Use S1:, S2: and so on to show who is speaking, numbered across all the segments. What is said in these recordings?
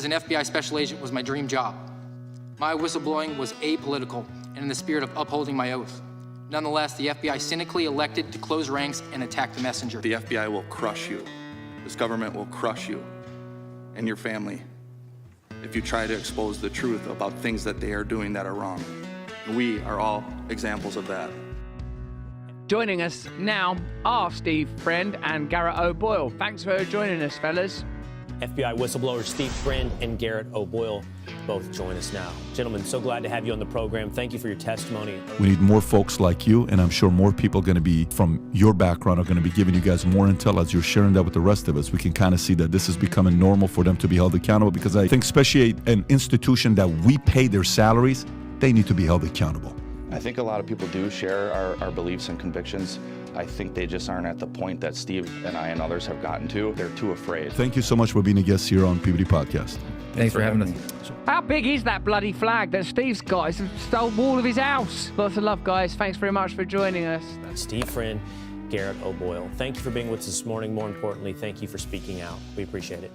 S1: As an FBI special agent was my dream job. My whistleblowing was apolitical and in the spirit of upholding my oath. Nonetheless, the FBI cynically elected to close ranks and attack the messenger.
S2: The FBI will crush you. This government will crush you and your family if you try to expose the truth about things that they are doing that are wrong. We are all examples of that.
S3: Joining us now are Steve Friend and Garrett O'Boyle. Thanks for joining us, fellas.
S4: FBI whistleblowers Steve Friend and Garrett O'Boyle both join us now. Gentlemen, so glad to have you on the program. Thank you for your testimony.
S5: We need more folks like you, and I'm sure more people are going to be from your background are going to be giving you guys more intel as you're sharing that with the rest of us. We can kind of see that this is becoming normal for them to be held accountable, because I think especially an institution that we pay their salaries, they need to be held accountable.
S6: I think a lot of people do share our beliefs and convictions. I think they just aren't at the point that Steve and I and others have gotten to. They're too afraid.
S5: Thank you so much for being a guest here on PBD Podcast.
S1: Thanks for having us.
S3: How big is that bloody flag that Steve's got? It's the stole wall of his house. Lots of love, guys. Thanks very much for joining us.
S4: Steve Friend, Garrett O'Boyle. Thank you for being with us this morning. More importantly, thank you for speaking out. We appreciate it.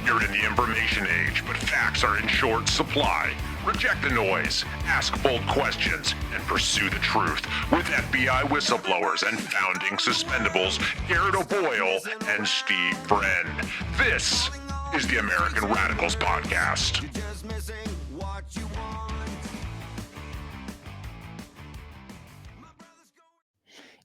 S7: You're in the information age, but facts are in short supply. Reject the noise, ask bold questions, and pursue the truth with FBI whistleblowers and founding suspendables Garrett O'Boyle and Steve Friend. This is the American Radicals Podcast.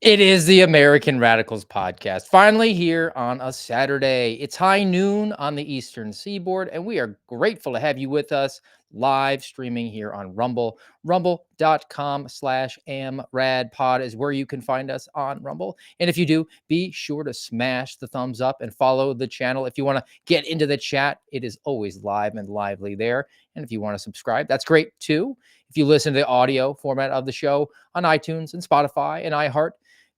S1: It is the American Radicals Podcast, finally here on a Saturday. It's high noon on the Eastern Seaboard, and we are grateful to have you with us live streaming here on Rumble. Rumble.com/amradpod is where you can find us on Rumble. And if you do, be sure to smash the thumbs up and follow the channel. If you want to get into the chat, it is always live and lively there. And if you want to subscribe, that's great too. If you listen to the audio format of the show on iTunes and Spotify and iHeart,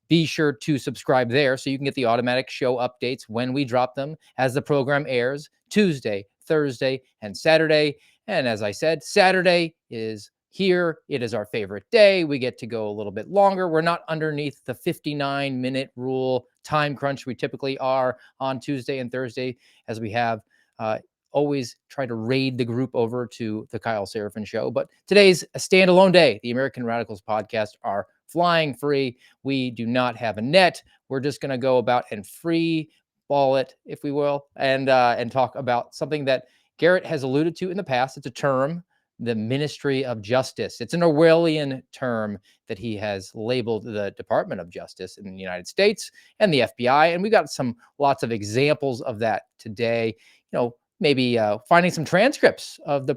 S1: be sure to subscribe there so you can get the automatic show updates when we drop them as the program airs Tuesday, Thursday, and Saturday. And as I said, Saturday is here. It is our favorite day. We get to go a little bit longer. We're not underneath the 59-minute rule time crunch we typically are on Tuesday and Thursday, as we have always try to raid the group over to the Kyle Seraphin Show. But today's a standalone day. The American Radicals Podcast are flying free. We do not have a net. We're just going to go about and free ball it, if we will, and talk about something that Garrett has alluded to in the past. It's a term, the Ministry of Justice. It's an Orwellian term that he has labeled the Department of Justice in the United States and the FBI. And we got lots of examples of that today. Maybe finding some transcripts of the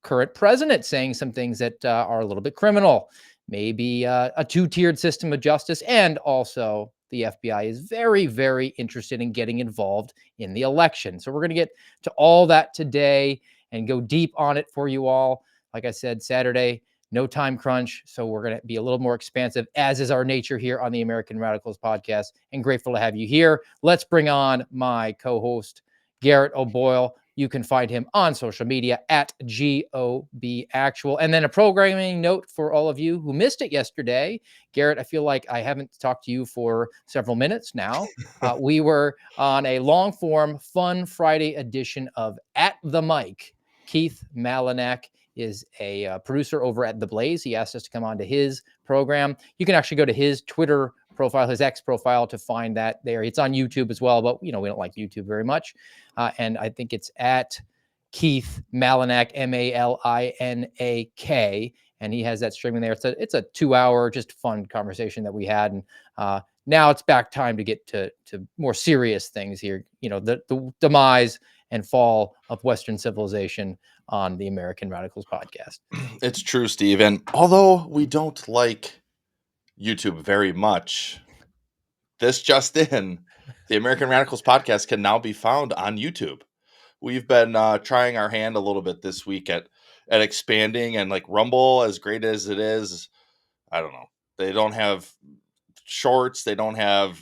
S1: current president saying some things that are a little bit criminal, maybe a two-tiered system of justice, and also the FBI is very, very interested in getting involved in the election. So we're going to get to all that today and go deep on it for you all. Like I said, Saturday, no time crunch, so we're going to be a little more expansive, as is our nature here on the American Radicals Podcast, and grateful to have you here. Let's bring on my co-host, Garrett O'Boyle. You can find him on social media at GOBActual. And then a programming note for all of you who missed it yesterday. Garrett, I feel like I haven't talked to you for several minutes now. We were on a long-form, fun Friday edition of At the Mic. Keith Malinak is a producer over at The Blaze. He asked us to come on to his program. You can actually go to his Twitter profile, his X profile, to find that there. It's on YouTube as well, but we don't like YouTube very much. And I think it's at Keith Malinak, Malinak, and he has that streaming there. It's a 2-hour, just fun conversation that we had. And now it's back time to get to more serious things here. The demise and fall of Western civilization on the American Radicals Podcast.
S8: It's true, Steve. And although we don't like YouTube very much, this just in, the American Radicals Podcast can now be found on YouTube. We've been trying our hand a little bit this week at expanding, and like Rumble, as great as it is, I don't know. They don't have shorts. They don't have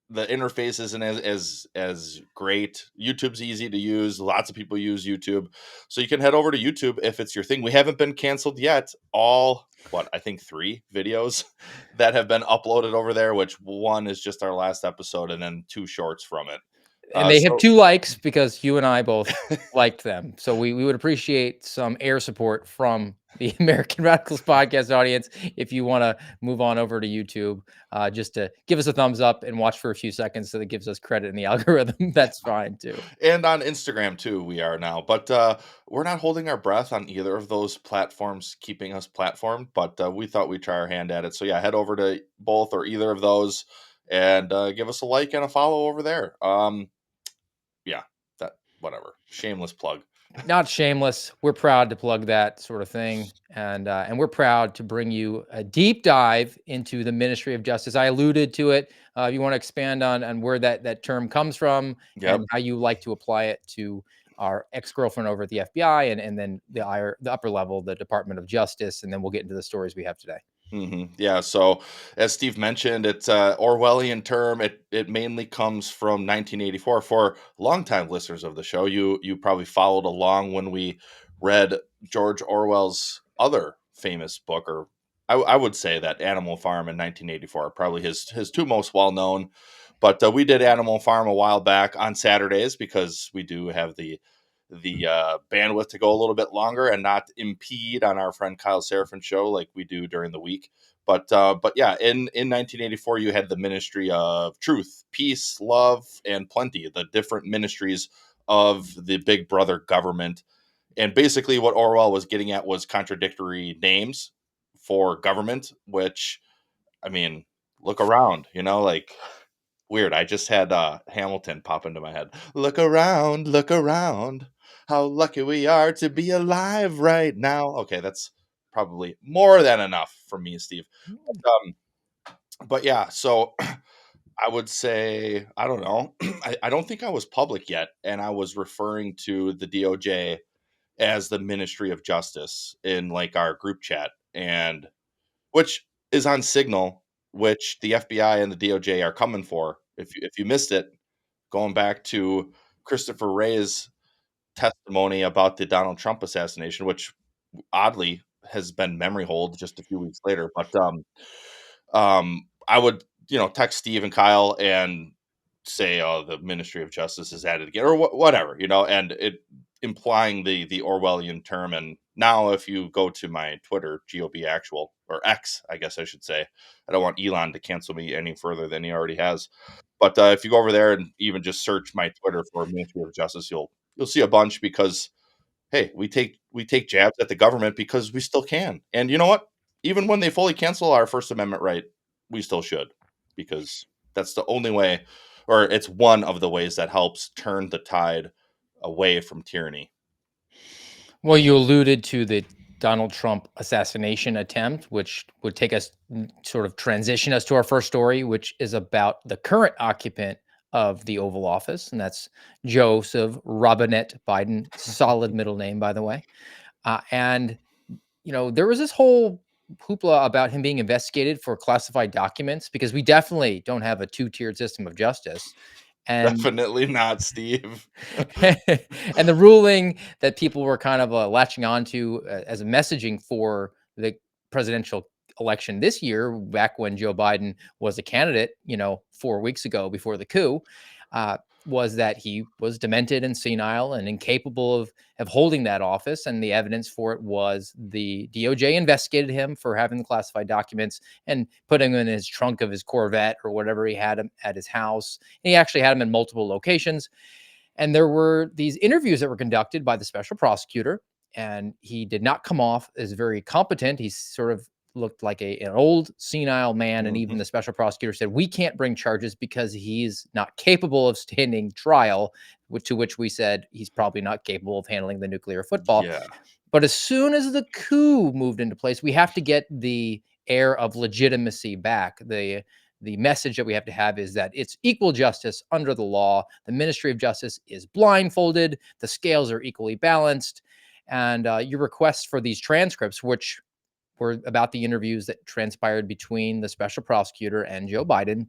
S8: the interface isn't as great. YouTube's easy to use. Lots of people use YouTube. So you can head over to YouTube if it's your thing. We haven't been canceled yet. All what I think 3 videos that have been uploaded over there, which one is just our last episode and then 2 shorts from it.
S1: And they have
S8: So
S1: 2 likes because you and I both liked them. So we would appreciate some air support from the American Radicals podcast audience if you wanna move on over to YouTube, just to give us a thumbs up and watch for a few seconds so that gives us credit in the algorithm. That's fine too.
S8: and on Instagram too, we are now. But we're not holding our breath on either of those platforms, keeping us platformed. But we thought we'd try our hand at it. So yeah, head over to both or either of those and give us a like and a follow over there. Yeah, that whatever. Shameless plug.
S1: Not shameless. We're proud to plug that sort of thing, and we're proud to bring you a deep dive into the Ministry of Justice. I alluded to it. If you want to expand on where that term comes from
S8: Yep.
S1: and how you like to apply it to our ex-girlfriend over at the FBI, and then the upper level, the Department of Justice, and then we'll get into the stories we have today.
S8: Yeah. So, as Steve mentioned, it's a Orwellian term. It mainly comes from 1984. For longtime listeners of the show, you probably followed along when we read George Orwell's other famous book, or I would say that Animal Farm in 1984, probably his 2 most well known. But we did Animal Farm a while back on Saturdays because we do have the bandwidth to go a little bit longer and not impede on our friend Kyle Seraphin show like we do during the week. But yeah, in 1984 you had the Ministry of Truth, Peace, Love, and Plenty, the different ministries of the Big Brother government. And basically what Orwell was getting at was contradictory names for government, which I mean, look around, like weird. I just had Hamilton pop into my head. Look around. How lucky we are to be alive right now. Okay, that's probably more than enough for me, Steve. But yeah, so I would say, I don't know. I don't think I was public yet, and I was referring to the DOJ as the Ministry of Justice in like our group chat, and which is on Signal, which the FBI and the DOJ are coming for. If you missed it, going back to Christopher Wray's testimony about the Donald Trump assassination, which oddly has been memory hold just a few weeks later. But I would text Steve and Kyle and say, "Oh, the Ministry of Justice is at it again," or whatever, and it implying the Orwellian term. And now, if you go to my Twitter, GOB actual or X, I guess I should say, I don't want Elon to cancel me any further than he already has. But if you go over there and even just search my Twitter for Ministry of Justice, you'll see a bunch because hey, we take jabs at the government because we still can. And you know what? Even when they fully cancel our First Amendment right, we still should because that's the only way, or it's one of the ways that helps turn the tide away from tyranny.
S1: Well, you alluded to the Donald Trump assassination attempt, which would take us sort of transition us to our first story, which is about the current occupant of the Oval Office, and that's Joseph Robinette Biden. Solid middle name, by the way. And there was this whole hoopla about him being investigated for classified documents because we definitely don't have a two-tiered system of justice. And
S8: Definitely not, Steve.
S1: and the ruling that people were kind of latching onto as a messaging for the presidential election this year, back when Joe Biden was a candidate, 4 weeks ago before the coup, was that he was demented and senile and incapable of holding that office. And the evidence for it was the DOJ investigated him for having the classified documents and putting him in his trunk of his Corvette or whatever he had him at his house. And he actually had him in multiple locations. And there were these interviews that were conducted by the special prosecutor, and he did not come off as very competent. He sort of looked like an old senile man. And even
S8: Mhm.
S1: the special prosecutor said, we can't bring charges because he's not capable of standing trial, to which we said he's probably not capable of handling the nuclear football.
S8: Yeah.
S1: But as soon as the coup moved into place, we have to get the air of legitimacy back. The message that we have to have is that it's equal justice under the law. The Ministry of Justice is blindfolded. The scales are equally balanced. And your requests for these transcripts, which were about the interviews that transpired between the special prosecutor and Joe Biden,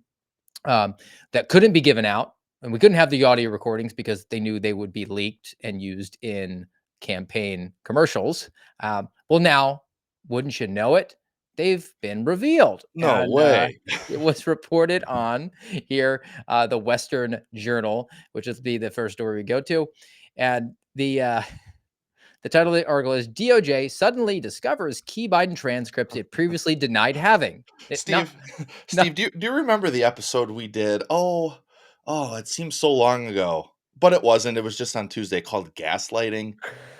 S1: um, that couldn't be given out, and we couldn't have the audio recordings because they knew they would be leaked and used in campaign commercials. Well, now, wouldn't you know it, they've been revealed,
S8: No
S1: and
S8: way.
S1: it was reported on here, the Western Journal, which is be the first story we go to, and the title of the article is DOJ suddenly discovers key Biden transcripts it previously denied having. It, not,
S8: Steve,
S1: not
S8: Steve, do you remember the episode we did? It seems so long ago, but it wasn't. It was just on Tuesday called gaslighting.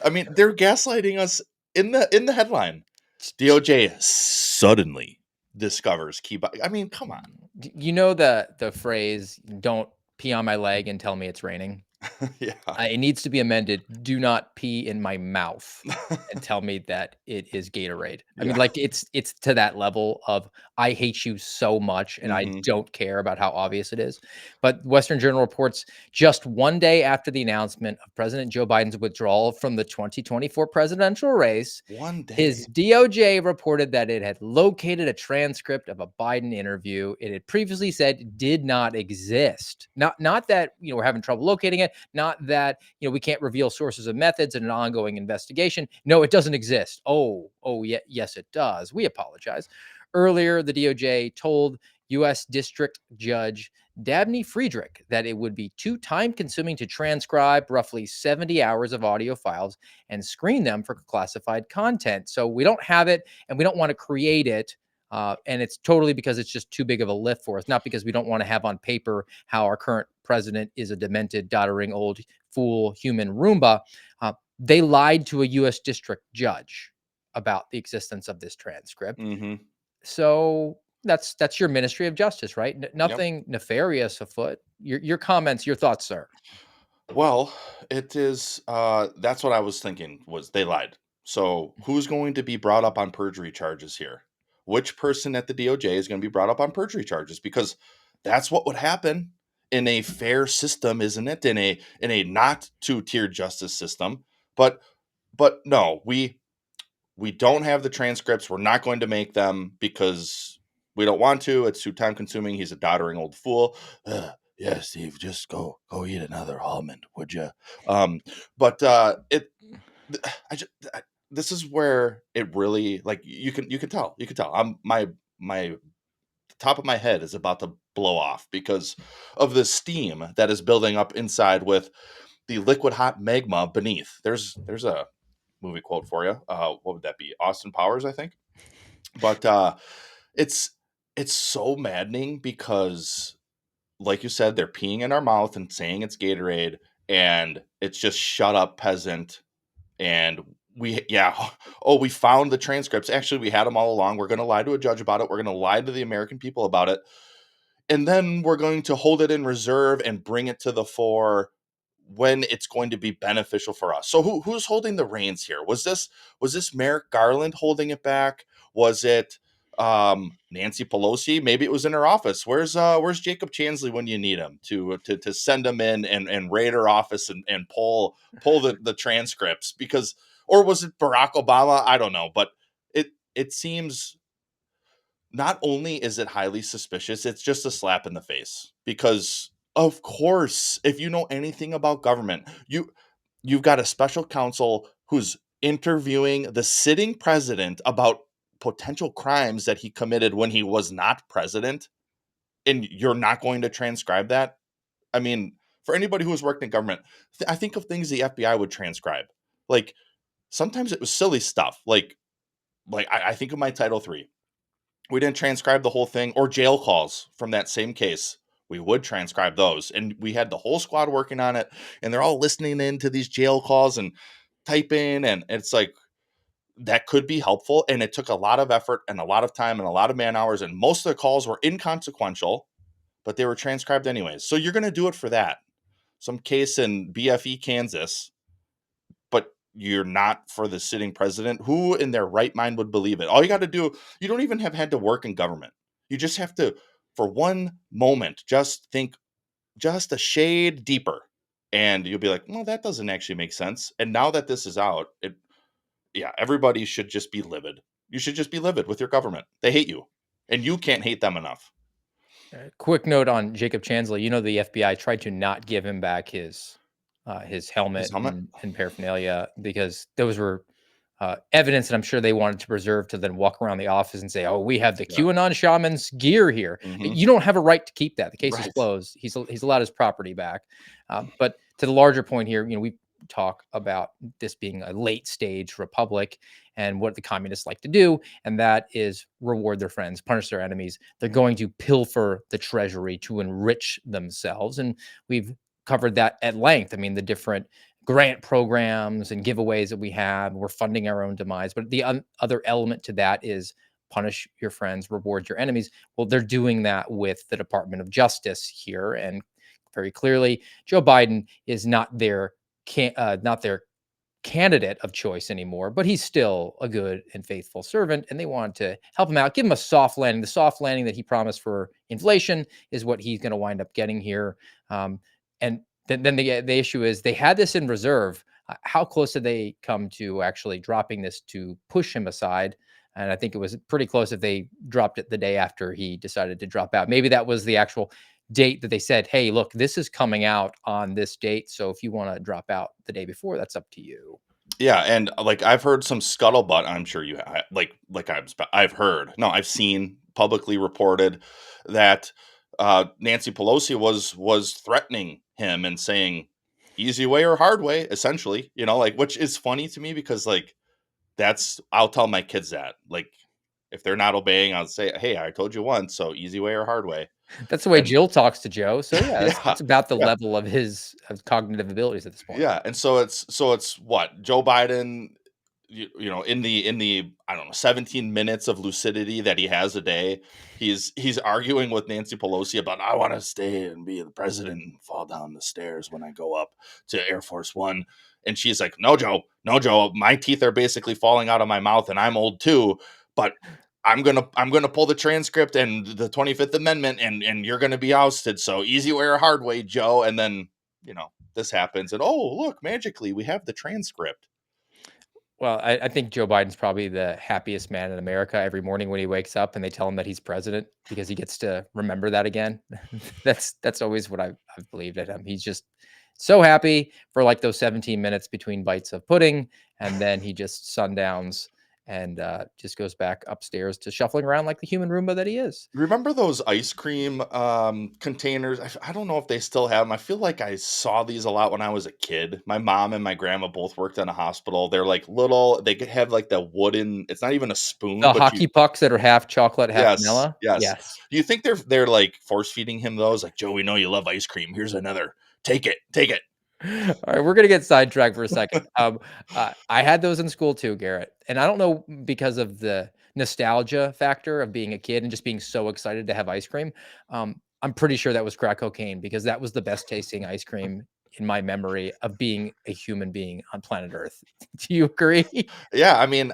S8: I mean, they're gaslighting us in the headline. DOJ suddenly discovers I mean, come
S1: You know the phrase "Don't pee on my leg and tell me it's raining."
S8: on. Yeah.
S1: It needs to be amended. Do not pee in my mouth and tell me that it is Gatorade. I mean,
S8: Yeah.
S1: like it's to that level of I hate you so much and I
S8: Hmm.
S1: don't care about how obvious it is. But Western Journal reports just one day after the announcement of President Joe Biden's withdrawal from the 2024 presidential race,
S8: One day.
S1: his DOJ reported that it had located a transcript of a Biden interview it had previously said did not exist. Not that, we're having trouble locating it, not that, we can't reveal sources and methods in an ongoing investigation. No, it doesn't exist. Oh, yeah, yes, it does. We apologize. Earlier, the DOJ told U.S. District Judge Dabney Friedrich that it would be too time consuming to transcribe roughly 70 hours of audio files and screen them for classified content. So we don't have it and we don't want to create it. And it's totally because it's just too big of a lift for us, not because we don't want to have on paper how our current president is a demented, doddering old fool human Roomba. They lied to a U.S. district judge about the existence of this transcript.
S8: Hmm.
S1: So that's your Ministry of Justice, right?
S8: Yep.
S1: Nothing nefarious afoot. Your comments, your thoughts, sir.
S8: Well, it is that's what I was thinking was they lied. So, who's going to be brought up on perjury charges here? Which person at the DOJ is going to be brought up on perjury charges because that's what would happen in a fair system, isn't it? In a not two-tiered justice system. But no, we don't have the transcripts. We're not going to make them because we don't want to. It's too time consuming. He's a doddering old fool. Yeah, Steve, just go eat another almond, would you? Um, but it, I just, this is where it really like you can tell. My top of my head is about to blow off because of the steam that is building up inside with the liquid hot magma beneath. There's a movie quote for you. What would that be? Austin Powers, I think. But it's it's so maddening because, like you said, they're peeing in our mouth and saying it's Gatorade, and it's just shut up, peasant. And we found the transcripts. Actually, we had them all along. We're going to lie to a judge about it. We're going to lie to the American people about it, and then we're going to hold it in reserve and bring it to the fore when it's going to be beneficial for us. So who's holding the reins here? Was this Merrick Garland holding it back? Was it Nancy Pelosi? Maybe it was in her office. Where's Jacob Chansley when you need him to send him in and raid her office and pull the transcripts because, or was it Barack Obama? I don't know, but it seems not only is it highly suspicious, it's just a slap in the face because of course, if you know anything about government, you've got a special counsel who's interviewing the sitting president about potential crimes that he committed when he was not president, and you're not going to transcribe that. I mean, for anybody who has worked in government, I think of things the FBI would transcribe. Like sometimes it was silly stuff. I think of my Title III. We didn't transcribe the whole thing or jail calls from that same case. We would transcribe those. And we had the whole squad working on it. And they're all listening in to these jail calls and typing. And it's like, that could be helpful. And it took a lot of effort and a lot of time and a lot of man hours. And most of the calls were inconsequential, but they were transcribed anyways. So you're going to do it for that. Some case in BFE, Kansas, but you're not for the sitting president. Who in their right mind would believe it? All you got to do, you don't even have had to work in government. You just have to, for one moment, just think just a shade deeper. And you'll be like, well, that doesn't actually make sense. And now that this is out, everybody should just be livid. You should just be livid with your government. They hate you. And you can't hate them enough.
S1: Quick note on Jacob Chansley. You know, the FBI tried to not give him back his
S8: His
S1: helmet
S8: helmet?
S1: and paraphernalia because those were evidence that I'm sure they wanted to preserve to then walk around the office and say, "Oh, we have the
S8: Yeah.
S1: QAnon shaman's gear here."
S8: Mhm.
S1: You don't have a right to keep that. The case is
S8: Right.
S1: closed. He's allowed his property back. But to the larger point here, we talk about this being a late stage republic and what the communists like to do, and that is reward their friends, punish their enemies. They're going to pilfer the treasury to enrich themselves, and we've covered that at length. I mean, the different grant programs and giveaways that we have. We're funding our own demise. But the other element to that is punish your friends, reward your enemies. Well, they're doing that with the Department of Justice here, and very clearly, Joe Biden is not their candidate of choice anymore, but he's still a good and faithful servant, and they want to help him out, give him a soft landing. The soft landing that he promised for inflation is what he's going to wind up getting here. And then the issue is they had this in reserve. How close did they come to actually dropping this to push him aside? And I think it was pretty close if they dropped it the day after he decided to drop out. Maybe that was the actual date that they said, "Hey, look, this is coming out on this date. So if you want to drop out the day before, that's up to you."
S8: Yeah, and, like, I've heard some scuttlebutt, I'm sure you I've heard, no, I've seen publicly reported that, Nancy Pelosi was threatening him and saying, "Easy way or hard way," essentially, like, which is funny to me because, like, I'll tell my kids that, like, if they're not obeying, I'll say, "Hey, I told you once, so easy way or hard way."
S1: That's the way
S8: And
S1: Jill talks to Joe. So yeah,
S8: yeah,
S1: that's about the
S8: yeah.
S1: level of his of cognitive abilities at this point.
S8: Yeah, and so it's what Joe Biden, in the I don't know 17 minutes of lucidity that he has a day, he's arguing with Nancy Pelosi about I want to stay and be the president and fall down the stairs when I go up to Air Force One, and she's like, no, Joe, my teeth are basically falling out of my mouth, and I'm old too, but. I'm gonna pull the transcript and the 25th Amendment, and you're gonna be ousted. So easy way or hard way, Joe. And then this happens, and oh, look, magically, we have the transcript.
S1: Well, I think Joe Biden's probably the happiest man in America every morning when he wakes up and they tell him that he's president because he gets to remember that again. That's always what I've believed at him. He's just so happy for like those 17 minutes between bites of pudding, and then he just sundowns and just goes back upstairs to shuffling around like the human Roomba that he is.
S8: Remember those ice cream containers? I don't know if they still have them. I feel like I saw these a lot when I was a kid. My mom and my grandma both worked in a hospital. They're like little. They could have like the wooden. It's not even a spoon,
S1: The
S8: but you.
S1: hockey pucks that are half chocolate, half
S8: Yes,
S1: vanilla.
S8: yes.
S1: Yes.
S8: Do you think they're like force feeding him those? Like, Joe, we know you love ice cream. Here's another. Take it, take it.
S1: All right, we're gonna get sidetracked for a second. I had those in school too, Garrett, and I don't know because of the nostalgia factor of being a kid and just being so excited to have ice cream. I'm pretty sure that was crack cocaine because that was the best tasting ice cream in my memory of being a human being on planet Earth. Do you agree?
S8: Yeah, I mean,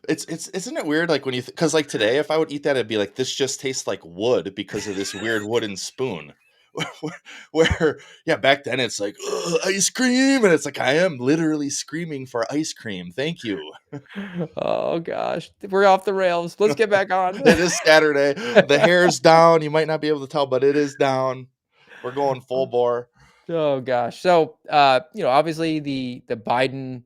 S8: it's isn't it weird like when you because like today, if I would eat that, it'd be like this just tastes like wood because of this weird wooden spoon. Where yeah, back then it's like "Ugh, ice cream, and it's like I am literally screaming for ice cream. Thank you.
S1: Oh gosh, we're off the rails. Let's get back on.
S8: It is Saturday. The hair's down. You might not be able to tell, but it is down. We're going full bore.
S1: Oh gosh. So, obviously the Biden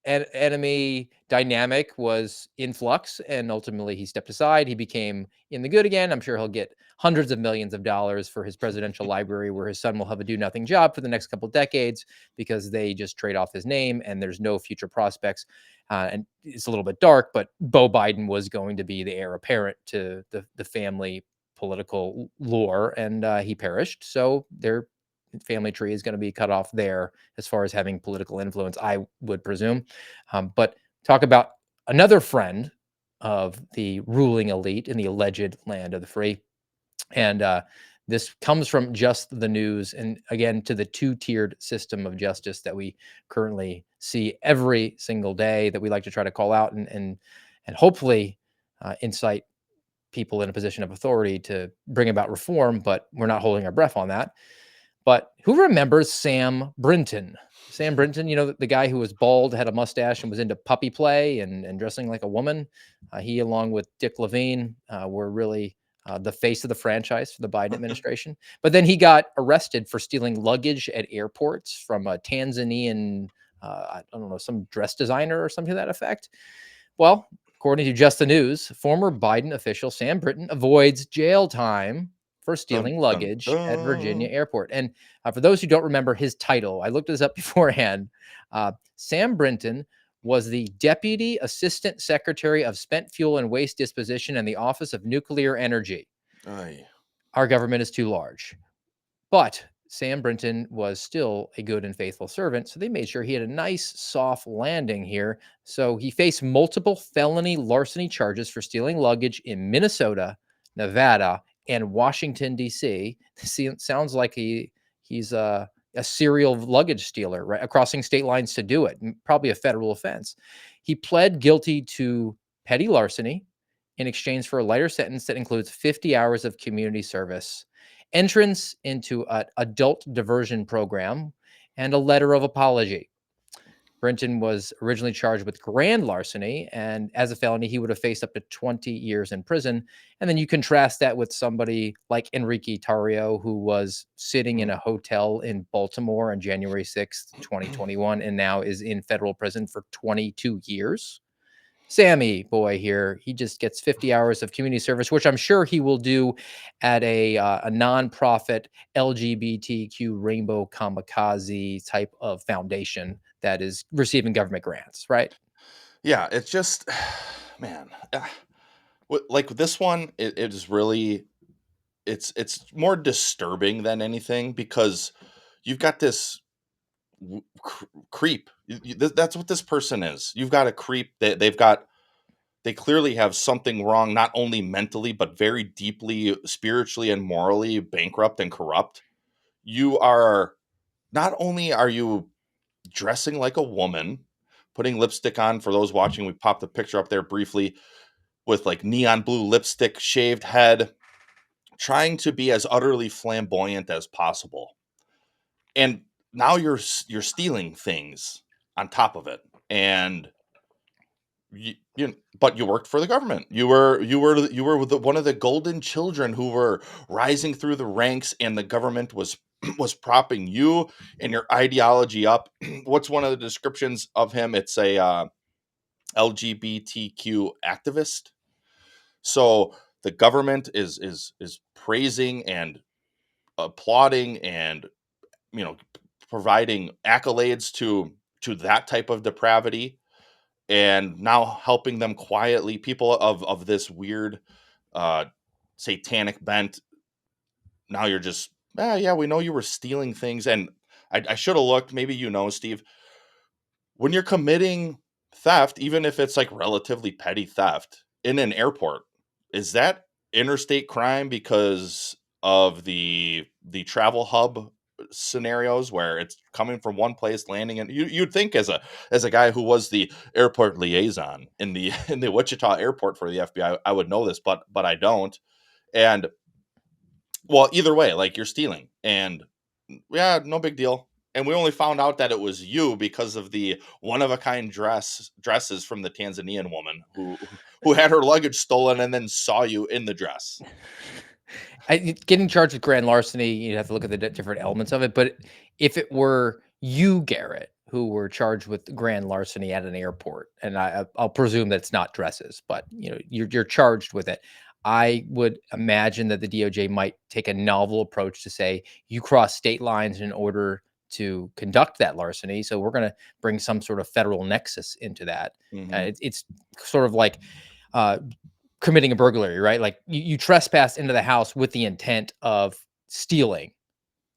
S1: enemy dynamic was in flux, and ultimately he stepped aside. He became in the good again. I'm sure he'll get hundreds of millions of dollars for his presidential library, where his son will have a do nothing job for the next couple decades because they just trade off his name and there's no future prospects. And it's a little bit dark, but Bo Biden was going to be the heir apparent to the family political lore, and he perished. So their family tree is going to be cut off there as far as having political influence, I would presume. But talk about another friend of the ruling elite in the alleged land of the free. And this comes from just the news. And again, to the two-tiered system of justice that we currently see every single day that we like to try to call out and hopefully incite people in a position of authority to bring about reform, but we're not holding our breath on that. But who remembers Sam Brinton? Sam Brinton, the guy who was bald, had a mustache, and was into puppy play and dressing like a woman. He, along with Dick Levine, were really the face of the franchise for the Biden administration. But then he got arrested for stealing luggage at airports from a Tanzanian, I don't know, some dress designer or something to that effect. Well, according to Just the News, former Biden official Sam Brinton avoids jail time for
S8: Dun,
S1: stealing
S8: dun,
S1: luggage at Virginia
S8: dun.
S1: Airport. And for those who don't remember his title, I looked this up beforehand. Sam Brinton was the Deputy Assistant Secretary of Spent Fuel and Waste Disposition in the Office of Nuclear Energy.
S8: Aye.
S1: Our government is too large. But Sam Brinton was still a good and faithful servant, so they made sure he had a nice soft landing here. So he faced multiple felony larceny charges for stealing luggage in Minnesota, Nevada, and Washington D.C. Sounds like he's a serial luggage stealer, right? Crossing state lines to do it, probably a federal offense. He pled guilty to petty larceny in exchange for a lighter sentence that includes 50 hours of community service, entrance into an adult diversion program, and a letter of apology. Brinton was originally charged with grand larceny, and as a felony, he would have faced up to 20 years in prison. And then you contrast that with somebody like Enrique Tarrio, who was sitting in a hotel in Baltimore on January 6th, 2021, and now is in federal prison for 22 years. Sammy boy here, he just gets 50 hours of community service, which I'm sure he will do at a nonprofit LGBTQ rainbow kamikaze type of foundation that is receiving government grants, right?
S8: Yeah, it's just, man, like this one, it is really, it's more disturbing than anything because you've got this creep. That's what this person is. You've got a creep that they clearly have something wrong, not only mentally, but very deeply spiritually and morally bankrupt and corrupt. You are, not only are you dressing like a woman, putting lipstick on. For those watching, we popped the picture up there briefly with like neon blue lipstick, shaved head, trying to be as utterly flamboyant as possible. And now you're stealing things on top of it. And but you worked for the government. You were one of the golden children who were rising through the ranks, and the government was was propping you and your ideology up. What's one of the descriptions of him? It's a LGBTQ activist. So the government is praising and applauding and providing accolades to that type of depravity, and now helping them quietly, people of this weird uh satanic bent. Now you're just, yeah, we know you were stealing things. And I should have looked, maybe Steve, when you're committing theft, even if it's like relatively petty theft in an airport, is that interstate crime because of the travel hub scenarios where it's coming from one place, landing in, you'd think as a guy who was the airport liaison in the in the Wichita airport for the FBI, I would know this, but I don't. And well, either way, like, you're stealing, and yeah, no big deal. And we only found out that it was you because of the one of a kind dresses from the Tanzanian woman who had her luggage stolen and then saw you in the dress.
S1: Getting charged with grand larceny, you have to look at the different elements of it. But if it were you, Garrett, who were charged with grand larceny at an airport, and I'll presume that it's not dresses, but you're charged with it. I would imagine that the DOJ might take a novel approach to say you cross state lines in order to conduct that larceny, so we're going to bring some sort of federal nexus into that.
S8: Mhm.
S1: It's sort of like uh, committing a burglary, right? Like you trespass into the house with the intent of stealing.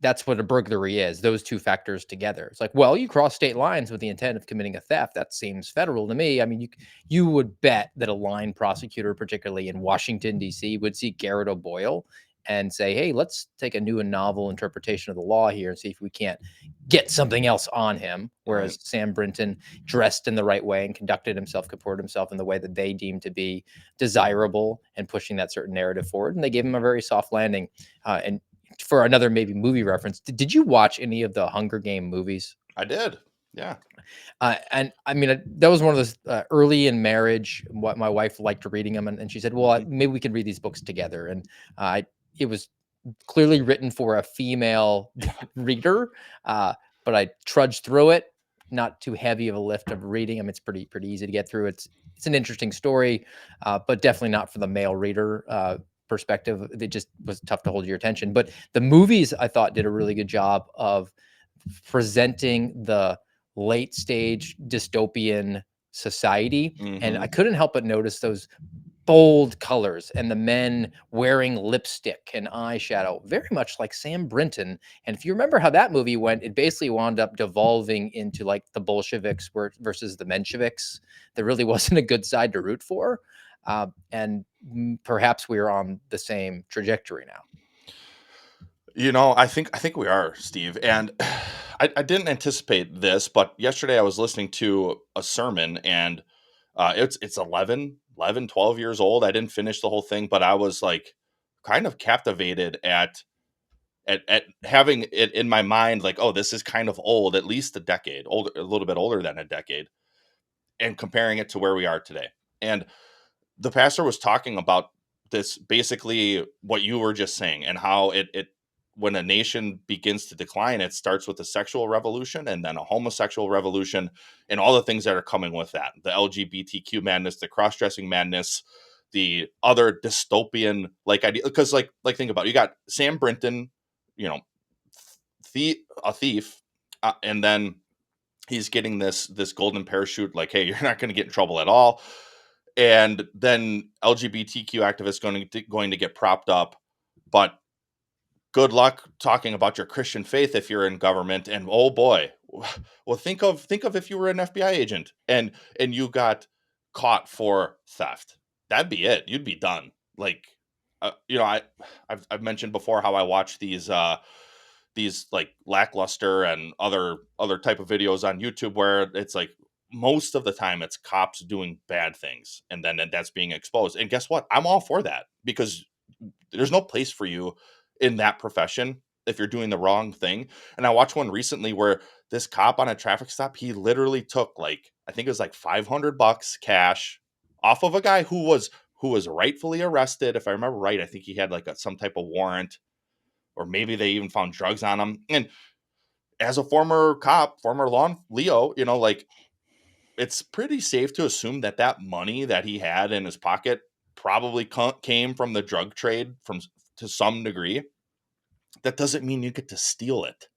S1: That's what a burglary is. Those two factors together. It's like, well, you cross state lines with the intent of committing a theft. That seems federal to me. I mean, you would bet that a line prosecutor, particularly in Washington D.C., would see Garrett O'Boyle and say, "Hey, let's take a new and novel interpretation of the law here and see if we can't get something else on him." Whereas
S8: Right.
S1: Sam Brinton dressed in the right way and conducted himself, comported himself in the way that they deemed to be desirable and pushing that certain narrative forward, and they gave him a very soft landing. And for another maybe movie reference, did you watch any of the Hunger Game movies?
S8: I did. Yeah.
S1: And I mean, that was one of those early in marriage. What my wife liked reading them, and she said, "Well,
S8: Mhm.
S1: maybe we can read these books together." And it was clearly written for a female
S8: Yeah.
S1: reader, but I trudged through it. Not too heavy of a lift of reading. I mean, it's pretty easy to get through. It's an interesting story, but definitely not for the male reader. Perspective. It just was tough to hold your attention. But the movies, I thought, did a really good job of presenting the late stage dystopian society. And I
S8: Mhm.
S1: couldn't help but notice those bold colors and the men wearing lipstick and eyeshadow, very much like Sam Brinton. And if you remember how that movie went, it basically wound up devolving into like the Bolsheviks versus the Mensheviks. There really wasn't a good side to root for. And perhaps we are on the same trajectory now.
S8: I think we are, Steve. And I didn't anticipate this, but yesterday I was listening to a sermon, and it's 12 years old. I didn't finish the whole thing, but I was like kind of captivated at having it in my mind, like, oh, this is kind of old, at least a decade, older, a little bit older than a decade, and comparing it to where we are today. And the pastor was talking about this, basically what you were just saying, and how it when a nation begins to decline, it starts with a sexual revolution and then a homosexual revolution, and all the things that are coming with that, the LGBTQ madness, the cross-dressing madness, the other dystopian like idea. Because like think about it. You got Sam Brinton, you know, a thief, and then he's getting this golden parachute, like, hey, you're not going to get in trouble at all. And then LGBTQ activists going to get propped up. But good luck talking about your Christian faith if you're in government. And oh boy, well, think of if you were an FBI agent and you got caught for theft. That'd be it. You'd be done. Like, I've mentioned before how I watch these like lackluster and other type of videos on YouTube where it's like most of the time it's cops doing bad things, and then that's being exposed. And guess what? I'm all for that, because there's no place for you in that profession if you're doing the wrong thing. And I watched one recently where this cop on a traffic stop, he literally took, like, I think it was like $500 cash off of a guy who was rightfully arrested. If I remember right, I think he had like some type of warrant, or maybe they even found drugs on him. And as a former cop, former law Leo, like, it's pretty safe to assume that that money that he had in his pocket probably came from the drug trade to some degree. That doesn't mean you get to steal it.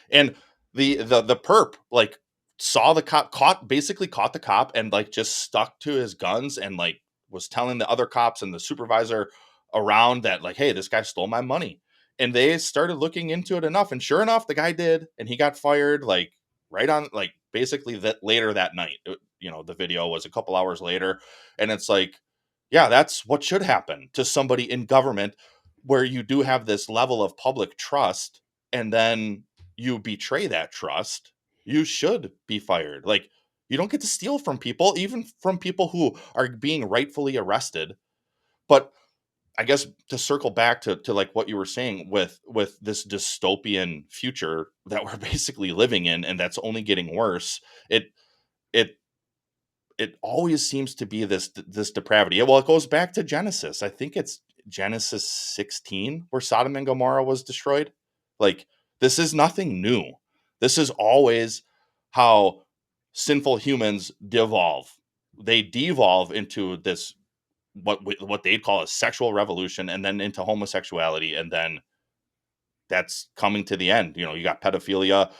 S8: And the perp, like, saw the cop, caught the cop, and like just stuck to his guns, and like was telling the other cops and the supervisor around that, like, hey, this guy stole my money. And they started looking into it enough, and sure enough, the guy did, and he got fired, like, right on, like, basically that later that night. The video was a couple hours later. And it's like, yeah, that's what should happen to somebody in government, where you do have this level of public trust, and then you betray that trust. You should be fired. Like, you don't get to steal from people, even from people who are being rightfully arrested. But I guess to circle back to like what you were saying with this dystopian future that we're basically living in, and that's only getting worse. It it always seems to be this depravity. Yeah, well, it goes back to Genesis. I think it's Genesis 16 where Sodom and Gomorrah was destroyed. Like, this is nothing new. This is always how sinful humans devolve. They devolve into this, what they'd call a sexual revolution, and then into homosexuality, and then that's coming to the end. You got pedophilia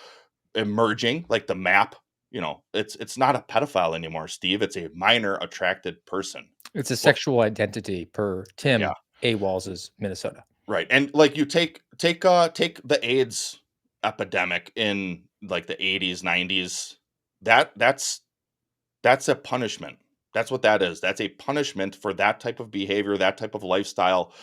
S8: emerging, like the map. It's not a pedophile anymore, Steve. It's a minor attracted person.
S1: It's a
S8: Well,
S1: sexual identity per
S8: yeah,
S1: Tim A. Walls's Minnesota.
S8: right. And like, you take the AIDS epidemic in like the 80s, 90s. That's a punishment. That's what that is. That's a punishment for that type of behavior, that type of lifestyle.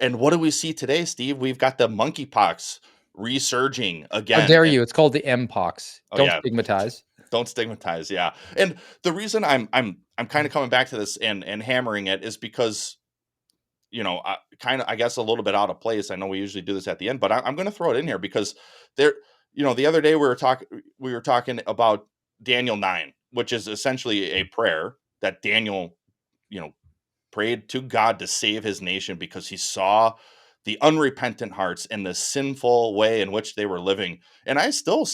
S8: And what do we see today, Steve? We've got the monkeypox resurging
S1: How
S8: again.
S1: dare
S8: And
S1: you? It's called the M-pox.
S8: oh
S1: Don't
S8: yeah,
S1: stigmatize.
S8: don't stigmatize. Yeah. And the reason I'm kind of coming back to this and hammering it is because, kind of, I guess, a little bit out of place. I know we usually do this at the end, but I'm going to throw it in here because there, the other day we were talking about Daniel 9, which is essentially a prayer that Daniel, prayed to God to save his nation because he saw the unrepentant hearts and the sinful way in which they were living. And I still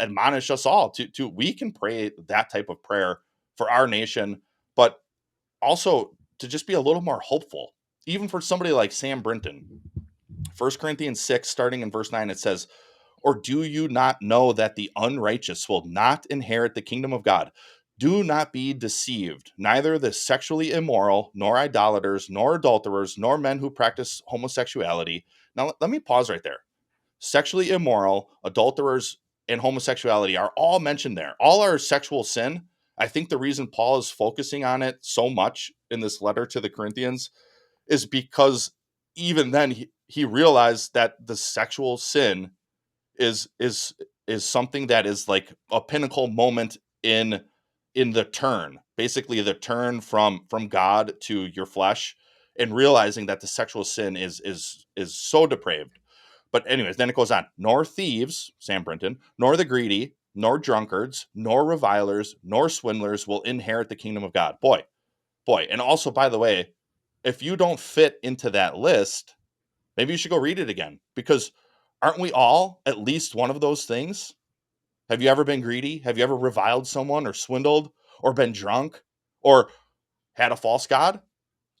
S8: admonish us all to we can pray that type of prayer for our nation, but also to just be a little more hopeful. Even for somebody like Sam Brinton, 1 Corinthians 6, starting in verse 9, it says, "Or do you not know that the unrighteous will not inherit the kingdom of God? Do not be deceived. Neither the sexually immoral, nor idolaters, nor adulterers, nor men who practice homosexuality." Now, let me pause right there. Sexually immoral, adulterers, and homosexuality are all mentioned there. All are sexual sin. I think the reason Paul is focusing on it so much in this letter to the Corinthians is because even then he realized that the sexual sin is is is something that is like a pinnacle moment in the turn, basically the turn from God to your flesh, and realizing that the sexual sin is so depraved. But anyways, then it goes on. "Nor thieves," Sam Brinton, "nor the greedy, nor drunkards, nor revilers, nor swindlers will inherit the kingdom of God." Boy. And also, by the way, if you don't fit into that list, maybe you should go read it again, because aren't we all at least one of those things? Have you ever been greedy? Have you ever reviled someone or swindled or been drunk or had a false god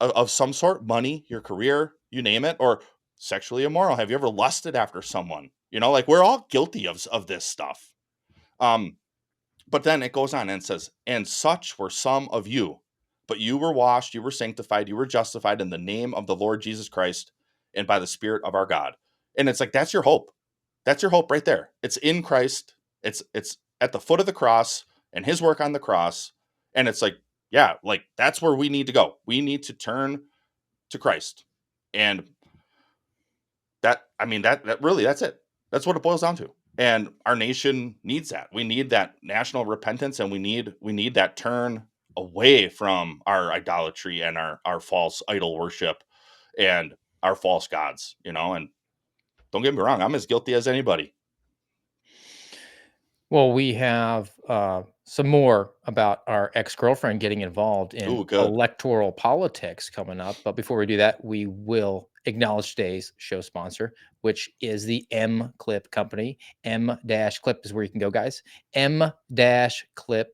S8: of some sort, money, your career, you name it, or sexually immoral? Have you ever lusted after someone? Like we're all guilty of this stuff. Um, but then it goes on and says, "And such were some of you, but you were washed, you were sanctified, you were justified in the name of the Lord Jesus Christ and by the Spirit of our God." And it's like, that's your hope. That's your hope right there. It's in Christ. It's at the foot of the cross and his work on the cross. And it's like, yeah, like that's where we need to go. We need to turn to Christ. And that really, that's it. That's what it boils down to. And our nation needs that. We need that national repentance, and we need that turn away from our idolatry and our false idol worship and our false gods, and don't get me wrong, I'm as guilty as anybody.
S1: Well, we have some more about our ex-girlfriend getting involved in
S8: Ooh, good.
S1: electoral politics coming up. But before we do that, we will acknowledge today's show sponsor, which is the M Clip Company. M-Clip is where you can go, guys. M-Clip.com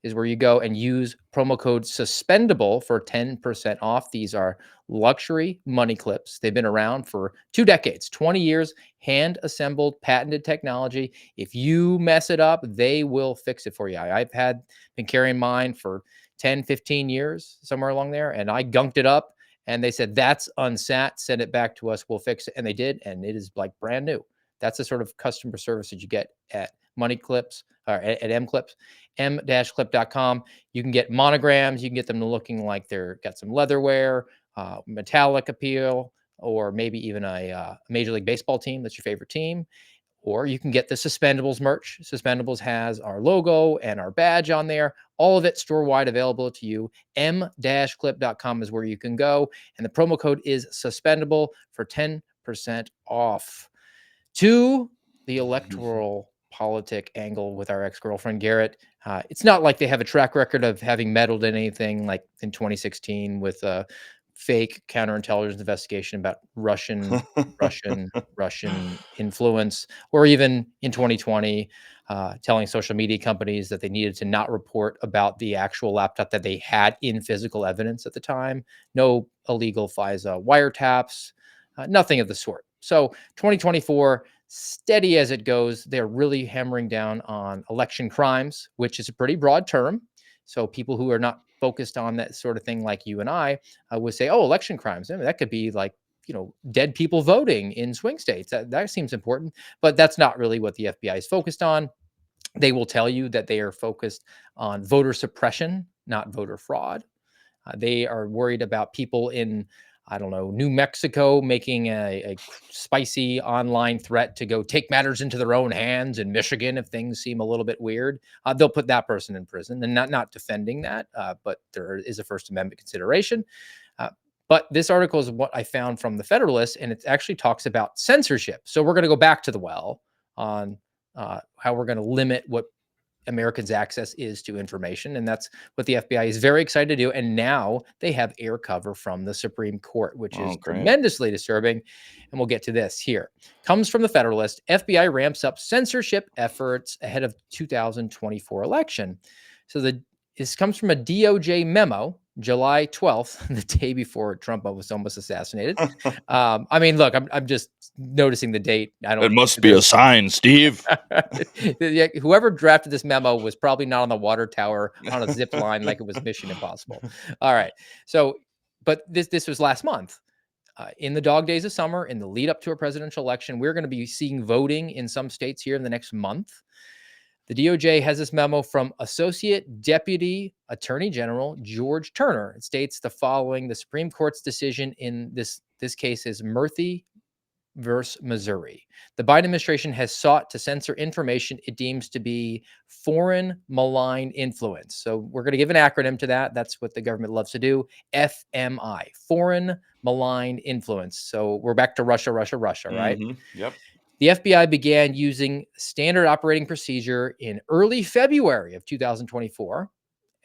S1: is where you go and use promo code SUSPENDABLE for 10% off. These are luxury money clips. They've been around for 2 decades, 20 years, hand assembled, patented technology. If you mess it up, they will fix it for you. I've been carrying mine for 10, 15 years, somewhere along there, and I gunked it up and they said, "That's unsat, send it back to us, we'll fix it." And they did, and it is like brand new. That's the sort of customer service that you get at Money Clips or at M Clips, m-clip.com. You can get monograms, you can get them looking like they're got some leatherware, metallic appeal, or maybe even a Major League Baseball team that's your favorite team. Or you can get the Suspendables merch. Suspendables has our logo and our badge on there. All of it store-wide available to you. m-clip.com is where you can go. And the promo code is suspendable for 10% off. To the electoral politic angle with our ex-girlfriend, Garrett, it's not like they have a track record of having meddled in anything like in 2016 with a fake counterintelligence investigation about Russian influence, or even in 2020, telling social media companies that they needed to not report about the actual laptop that they had in physical evidence at the time. No illegal FISA wiretaps, nothing of the sort. So 2024, steady as it goes. They're really hammering down on election crimes, which is a pretty broad term. So people who are not focused on that sort of thing, like you and I, would say, "Oh, election crimes. I mean, that could be like, dead people voting in swing states. That seems important." But that's not really what the FBI is focused on. They will tell you that they are focused on voter suppression, not voter fraud. They are worried about people in, I don't know, New Mexico making a spicy online threat to go take matters into their own hands in Michigan if things seem a little bit weird. They'll put that person in prison, and not defending that, but there is a First Amendment consideration. Uh, but this article is what I found from the Federalist, and it actually talks about censorship. So we're going to go back to the well on how we're going to limit what Americans' access is to information. And that's what the FBI is very excited to do. And now they have air cover from the Supreme Court, which
S8: Oh,
S1: is
S8: great.
S1: tremendously disturbing. And we'll get to this here. Comes from the Federalist. FBI ramps up censorship efforts ahead of 2024 election. So this comes from a DOJ memo, July 12th, the day before Trump was almost assassinated. I mean, look, I'm just noticing the date. I don't
S8: It must
S1: think
S8: be a
S1: there's
S8: sign, Steve.
S1: yeah, whoever drafted this memo was probably not on the water tower on a zip line like it was Mission Impossible. All right. So, but this was last month. In the dog days of summer, in the lead up to a presidential election, we're going to be seeing voting in some states here in the next month. The DOJ has this memo from Associate Deputy Attorney General George Turner. It states the following: the Supreme Court's decision in this case is Murphy versus Missouri. The Biden administration has sought to censor information it deems to be foreign malign influence. So we're going to give an acronym to that. That's what the government loves to do. FMI, foreign malign influence. So we're back to Russia, right?
S8: Yep.
S1: The FBI began using standard operating procedure in early February of 2024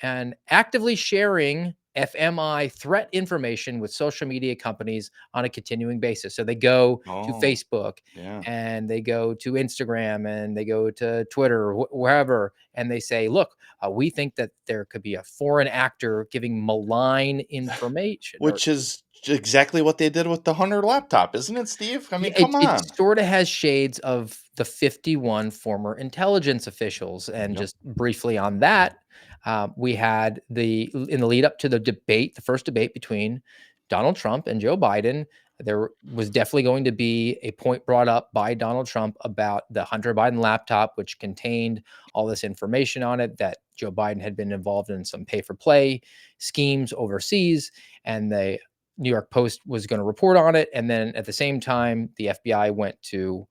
S1: and actively sharing FMI threat information with social media companies on a continuing basis. So they go to Facebook
S8: Yeah.
S1: and they go to Instagram and they go to Twitter, wherever, and they say, look, we think that there could be a foreign actor giving malign information.
S8: Which is exactly what they did with the Hunter laptop, isn't it, Steve? I
S1: Yeah,
S8: mean, come
S1: it
S8: on.
S1: sort of has shades of the 51 former intelligence officials. And
S8: Yep.
S1: just briefly on that, we had in the lead up to the debate, the first debate between Donald Trump and Joe Biden, there was definitely going to be a point brought up by Donald Trump about the Hunter Biden laptop, which contained all this information on it that Joe Biden had been involved in some pay for play schemes overseas. And the New York Post was going to report on it. And then at the same time, the FBI went to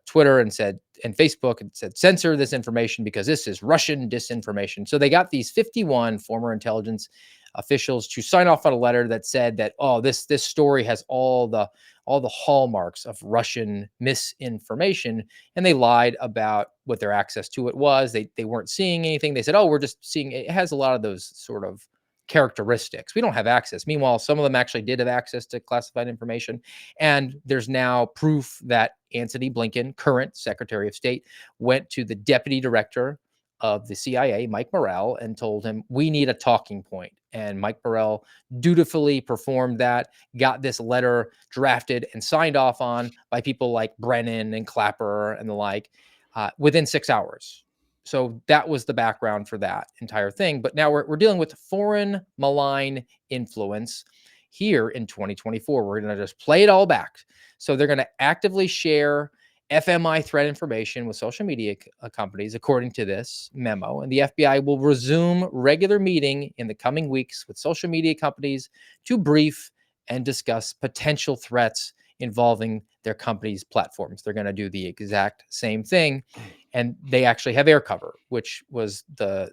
S1: Twitter and Facebook and said, censor this information because this is Russian disinformation. So they got these 51 former intelligence officials to sign off on a letter that said that, oh, this story has all the hallmarks of Russian misinformation. And they lied about what their access to it was. They weren't seeing anything. They said, oh, we're just seeing it has a lot of those sort of characteristics. We don't have access. Meanwhile, some of them actually did have access to classified information. And there's now proof that Antony Blinken, current Secretary of State, went to the deputy director of the CIA, Mike Morrell, and told him, we need a talking point. And Mike Morrell dutifully performed that, got this letter drafted and signed off on by people like Brennan and Clapper and the like within 6 hours. So that was the background for that entire thing. But now we're dealing with foreign malign influence here in 2024. We're going to just play it all back. So they're going to actively share FMI threat information with social media companies, according to this memo. And the FBI will resume regular meeting in the coming weeks with social media companies to brief and discuss potential threats involving their company's platforms. They're going to do the exact same thing. And they actually have air cover, which was the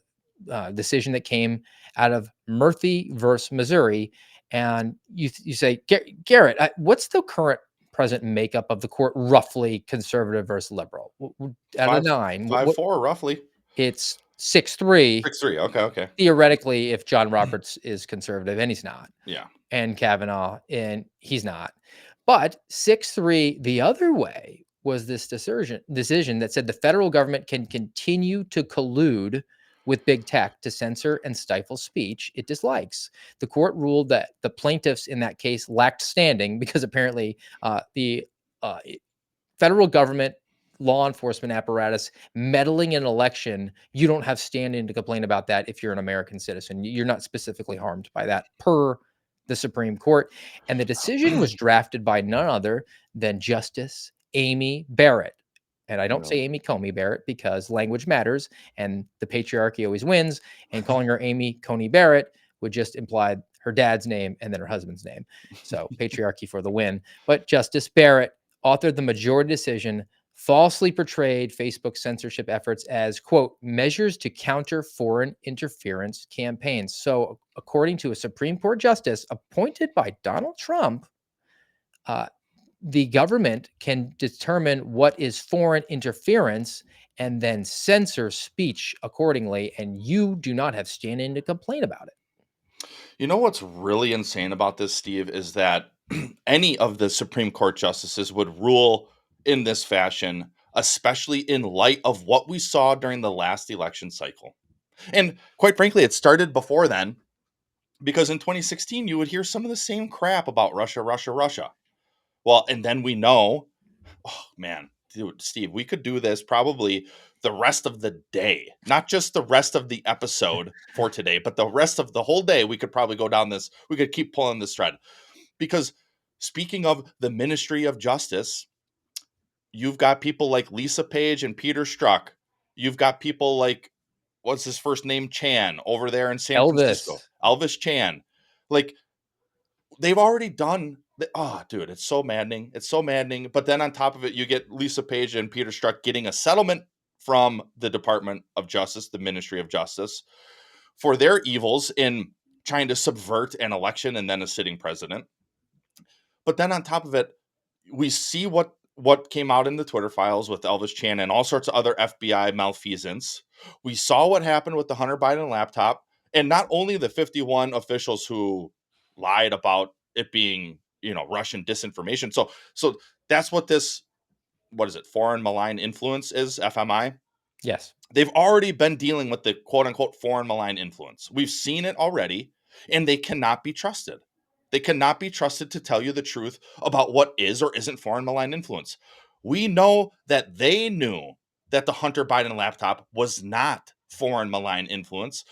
S1: decision that came out of Murphy versus Missouri. And you say, Garrett, what's the current present makeup of the court, roughly conservative versus liberal? Out of 9,
S8: 5-4, roughly.
S1: it's 6-3.
S8: 6-3. Okay.
S1: Theoretically, if John Roberts is conservative, and he's not.
S8: Yeah.
S1: And Kavanaugh, and he's not. But 6-3 the other way was this decision that said the federal government can continue to collude with big tech to censor and stifle speech it dislikes. The court ruled that the plaintiffs in that case lacked standing because apparently the federal government law enforcement apparatus meddling in an election, you don't have standing to complain about that if you're an American citizen. You're not specifically harmed by that per the Supreme Court. And the decision was drafted by none other than Justice Amy Barrett. And I don't say Amy Comey Barrett because language matters and the patriarchy always wins. And calling her Amy Coney Barrett would just imply her dad's name and then her husband's name. So patriarchy for the win. But Justice Barrett authored the majority decision, falsely portrayed Facebook censorship efforts as, quote, measures to counter foreign interference campaigns. So according to a Supreme Court justice appointed by Donald Trump, the government can determine what is foreign interference and then censor speech accordingly, and you do not have standing to complain about it.
S8: You know what's really insane about this, Steve, is that any of the Supreme Court justices would rule in this fashion, especially in light of what we saw during the last election cycle. And quite frankly, it started before then, because in 2016, you would hear some of the same crap about Russia, Russia, Russia. Well, and then we know, oh man, dude, Steve, we could do this probably the rest of the day, not just the rest of the episode for today, but the rest of the whole day. We could probably go down this, we could keep pulling this thread. Because speaking of the Ministry of Justice, you've got people like Lisa Page and Peter Strzok. You've got people like, what's his first name? Chan over there in San Francisco.
S1: Elvis.
S8: Elvis Chan. Like, they've already done. Oh, dude, it's so maddening. It's so maddening. But then on top of it, you get Lisa Page and Peter Strzok getting a settlement from the Department of Justice, the Ministry of Justice, for their evils in trying to subvert an election and then a sitting president. But then on top of it, we see what came out in the Twitter files with Elvis Chan and all sorts of other FBI malfeasance. We saw what happened with the Hunter Biden laptop, and not only the 51 officials who lied about it being, Russian disinformation. So that's what this, what is it, foreign malign influence is, FMI.
S1: Yes.
S8: They've already been dealing with the quote unquote foreign malign influence. We've seen it already, and they cannot be trusted. They cannot be trusted to tell you the truth about what is or isn't foreign malign influence. We know that they knew that the Hunter Biden laptop was not foreign malign influence,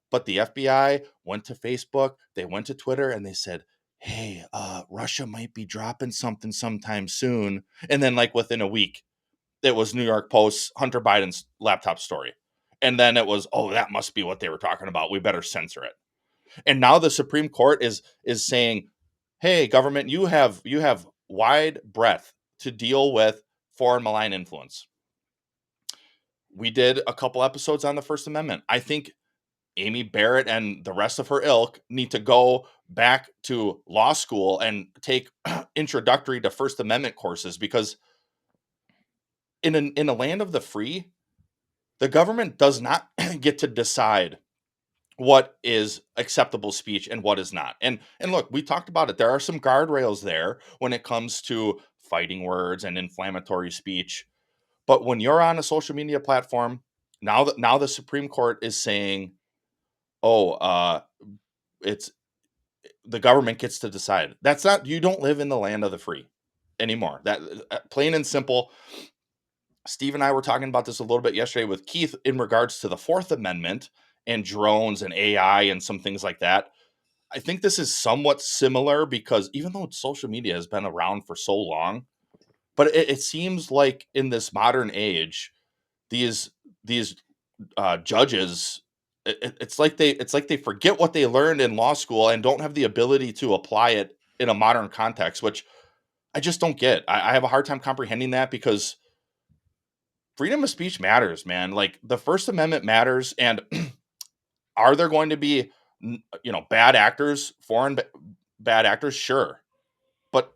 S8: but the FBI went to Facebook, they went to Twitter, and they said, hey, Russia might be dropping something sometime soon. And then, like, within a week, it was New York Post's Hunter Biden's laptop story. And then it was, oh, that must be what they were talking about. We better censor it. And now the Supreme Court is saying, hey, government, you have wide breadth to deal with foreign malign influence. We did a couple episodes on the First Amendment. I think Amy Barrett and the rest of her ilk need to go back to law school and take introductory to First Amendment courses, because in a land of the free, the government does not get to decide what is acceptable speech and what is not. And look, we talked about it. There are some guardrails there when it comes to fighting words and inflammatory speech. But when you're on a social media platform, now the Supreme Court is saying, oh, it's the government gets to decide. That's not, you don't live in the land of the free anymore. That plain and simple. Steve and I were talking about this a little bit yesterday with Keith in regards to the Fourth Amendment and drones and AI and some things like that. I think this is somewhat similar, because even though social media has been around for so long, but it seems like in this modern age, these judges, it's like they forget what they learned in law school and don't have the ability to apply it in a modern context, which I just don't get. I have a hard time comprehending that, because freedom of speech matters, man. Like, the First Amendment matters. And are there going to be, bad actors, bad actors? Sure. But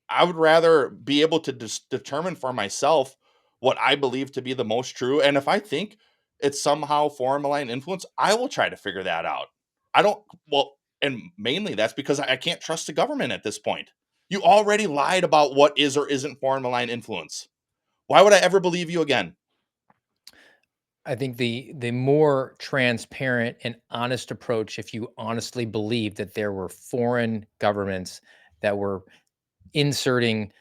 S8: I would rather be able to determine for myself what I believe to be the most true. And if I think it's somehow foreign malign influence, I will try to figure that out. I don't, well, and mainly that's because I can't trust the government at this point. You already lied about what is or isn't foreign malign influence. Why would I ever believe you again?
S1: I think the more transparent and honest approach, if you honestly believe that there were foreign governments that were inserting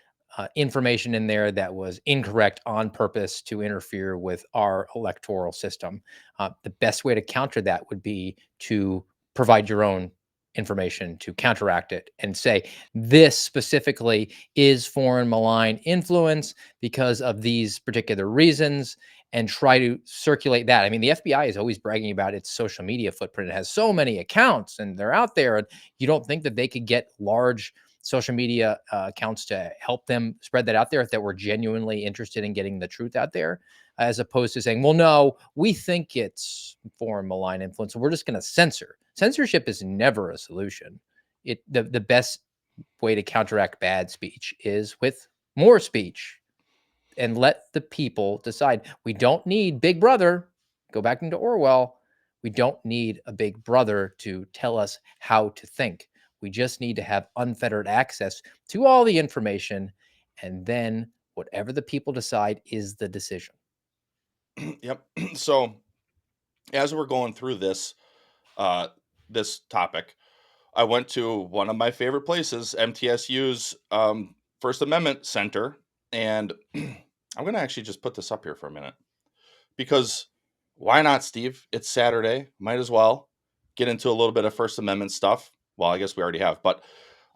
S1: information in there that was incorrect on purpose to interfere with our electoral system, the best way to counter that would be to provide your own information to counteract it and say, this specifically is foreign malign influence because of these particular reasons, and try to circulate that. I mean, the FBI is always bragging about its social media footprint. It has so many accounts and they're out there, and you don't think that they could get large social media accounts to help them spread that out there if that were genuinely interested in getting the truth out there, as opposed to saying, well, no, we think it's foreign malign influence, so we're just going to censor. Censorship is never a solution. The best way to counteract bad speech is with more speech, and let the people decide. We don't need Big Brother. Go back into Orwell. We don't need a Big Brother to tell us how to think. We just need to have unfettered access to all the information, and then whatever the people decide is the decision.
S8: Yep. So as we're going through uh, this topic, I went to one of my favorite places, MTSU's First Amendment Center, and I'm going to actually just put this up here for a minute because why not, Steve? It's Saturday, might as well get into a little bit of First Amendment stuff. Well, I guess we already have, but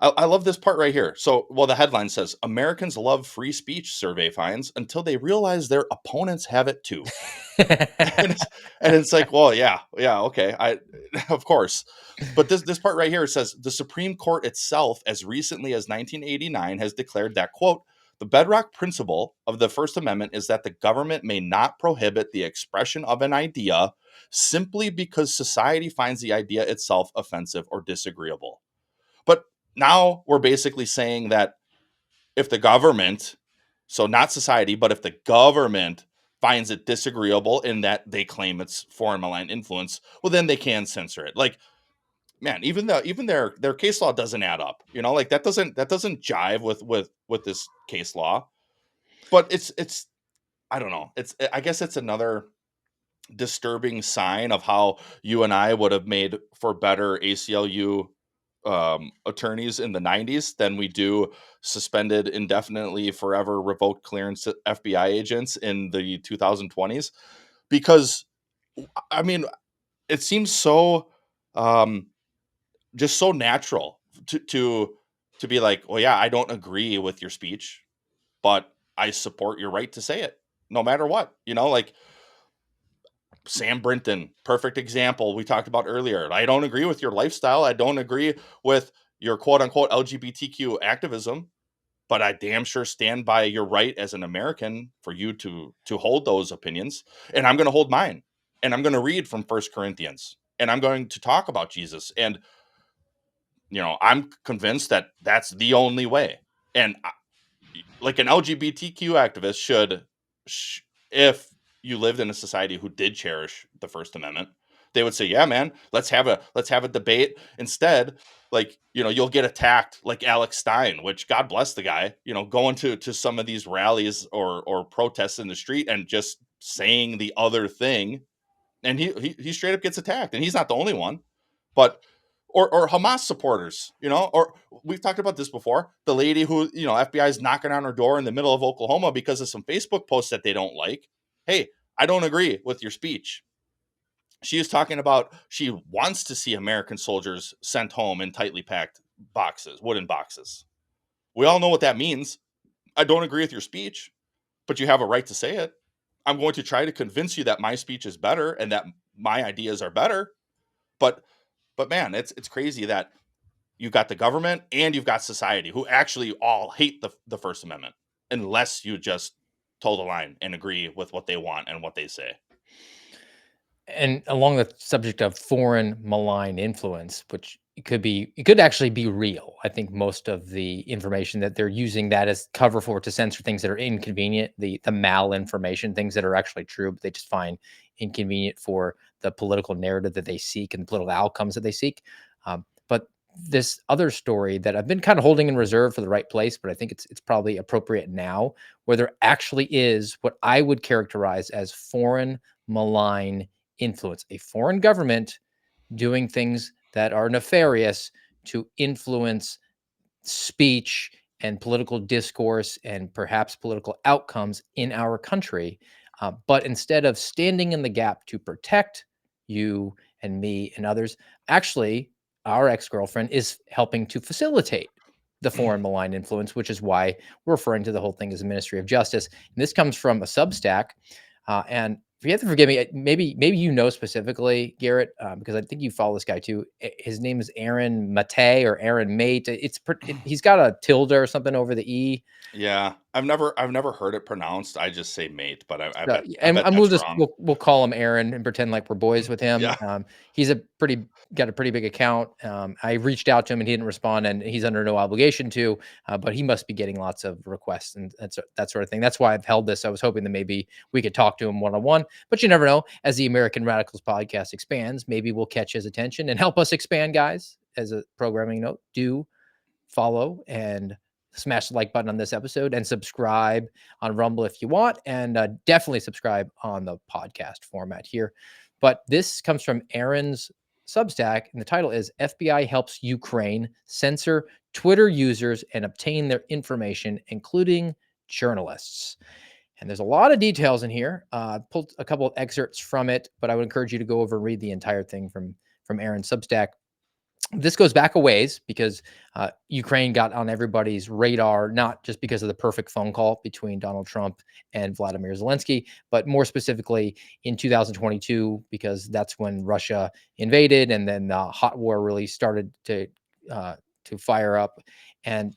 S8: I love this part right here. So, well, the headline says Americans love free speech, survey finds, until they realize their opponents have it too. and it's like, well, yeah, okay, of course. But this part right here, it says the Supreme Court itself, as recently as 1989, has declared that, quote, the bedrock principle of the First Amendment is that the government may not prohibit the expression of an idea simply because society finds the idea itself offensive or disagreeable. But now we're basically saying that if the government, so not society, but if the government finds it disagreeable in that they claim it's foreign malign influence, well, then they can censor it. Like, man, even their case law doesn't add up. Like that doesn't jive with this case law. But it's I don't know. I guess it's another disturbing sign of how you and I would have made for better ACLU attorneys in the 90s than we do suspended indefinitely forever revoked clearance FBI agents in the 2020s. Because I mean, it seems so just so natural to be like, well, yeah, I don't agree with your speech, but I support your right to say it no matter what. Like Sam Brinton, perfect example we talked about earlier. I don't agree with your lifestyle. I don't agree with your quote unquote LGBTQ activism, but I damn sure stand by your right as an American for you to hold those opinions. And I'm going to hold mine. And I'm going to read from First Corinthians. And I'm going to talk about Jesus. And I'm convinced that that's the only way. And like an LGBTQ activist should, if you lived in a society who did cherish the First Amendment, they would say, yeah, man, let's have a debate. Instead, like, you'll get attacked like Alex Stein, which God bless the guy, going to some of these rallies or protests in the street and just saying the other thing. And he straight up gets attacked, and he's not the only one. But or Hamas supporters, or we've talked about this before. The lady who, FBI is knocking on her door in the middle of Oklahoma because of some Facebook posts that they don't like. Hey, I don't agree with your speech. She is talking about she wants to see American soldiers sent home in tightly packed boxes, wooden boxes. We all know what that means. I don't agree with your speech, but you have a right to say it. I'm going to try to convince you that my speech is better and that my ideas are better. But man, it's crazy that you've got the government and you've got society who actually all hate the First Amendment unless you just toe the line and agree with what they want and what they say.
S1: And along the subject of foreign malign influence, which it could actually be real. I think most of the information that they're using that as cover for to censor things that are inconvenient, the malinformation, things that are actually true, but they just find inconvenient for the political narrative that they seek and the political outcomes that they seek. But this other story that I've been kind of holding in reserve for the right place, but I think it's probably appropriate now, where there actually is what I would characterize as foreign malign influence, a foreign government doing things that are nefarious to influence speech and political discourse and perhaps political outcomes in our country. But instead of standing in the gap to protect you and me and others, actually, our ex girlfriend is helping to facilitate the foreign malign influence, which is why we're referring to the whole thing as a Ministry of Justice. And this comes from a Substack. And you have to forgive me. Maybe specifically, Garrett, because I think you follow this guy too. His name is Aaron Mate or Aaron Mate. He's got a tilde or something over the E.
S8: Yeah. I've never heard it pronounced. I just say mate, but I
S1: And
S8: bet
S1: we'll
S8: that's
S1: just
S8: wrong.
S1: we'll call him Aaron and pretend like we're boys with him.
S8: Yeah.
S1: He's got a pretty big account. I reached out to him and he didn't respond, and he's under no obligation to. But he must be getting lots of requests and that sort of thing. That's why I've held this. I was hoping that maybe we could talk to him one on one, but you never know. As the American Radicals podcast expands, maybe we'll catch his attention and help us expand, guys. As a programming note, do follow and smash the like button on this episode and subscribe on Rumble if you want, and definitely subscribe on the podcast format here. But this comes from Aaron's Substack, and the title is FBI Helps Ukraine Censor Twitter Users and Obtain Their Information, Including Journalists. And there's a lot of details in here. Pulled a couple of excerpts from it, but I would encourage you to go over and read the entire thing from Aaron's Substack. This goes back a ways because Ukraine got on everybody's radar, not just because of the perfect phone call between Donald Trump and Vladimir Zelensky, but more specifically in 2022, because that's when Russia invaded and then the hot war really started to fire up. And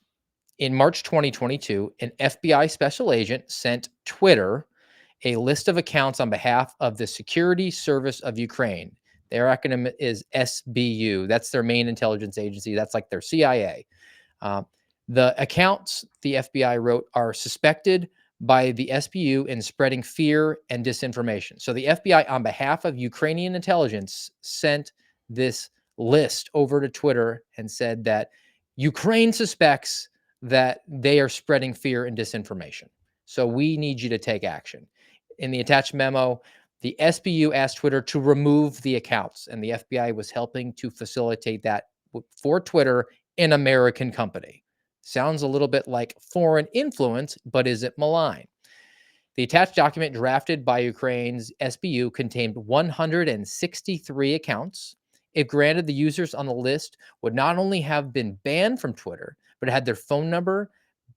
S1: in March 2022, an FBI special agent sent Twitter a list of accounts on behalf of the Security Service of Ukraine. Their acronym is SBU. That's their main intelligence agency. That's like their CIA. The accounts, the FBI wrote, are suspected by the SBU in spreading fear and disinformation. So the FBI, on behalf of Ukrainian intelligence, sent this list over to Twitter and said that Ukraine suspects that they are spreading fear and disinformation. So we need you to take action. In the attached memo, the SBU asked Twitter to remove the accounts, and the FBI was helping to facilitate that for Twitter, an American company. Sounds a little bit like foreign influence, but is it malign? The attached document drafted by Ukraine's SBU contained 163 accounts. It granted the users on the list would not only have been banned from Twitter, but had their phone number,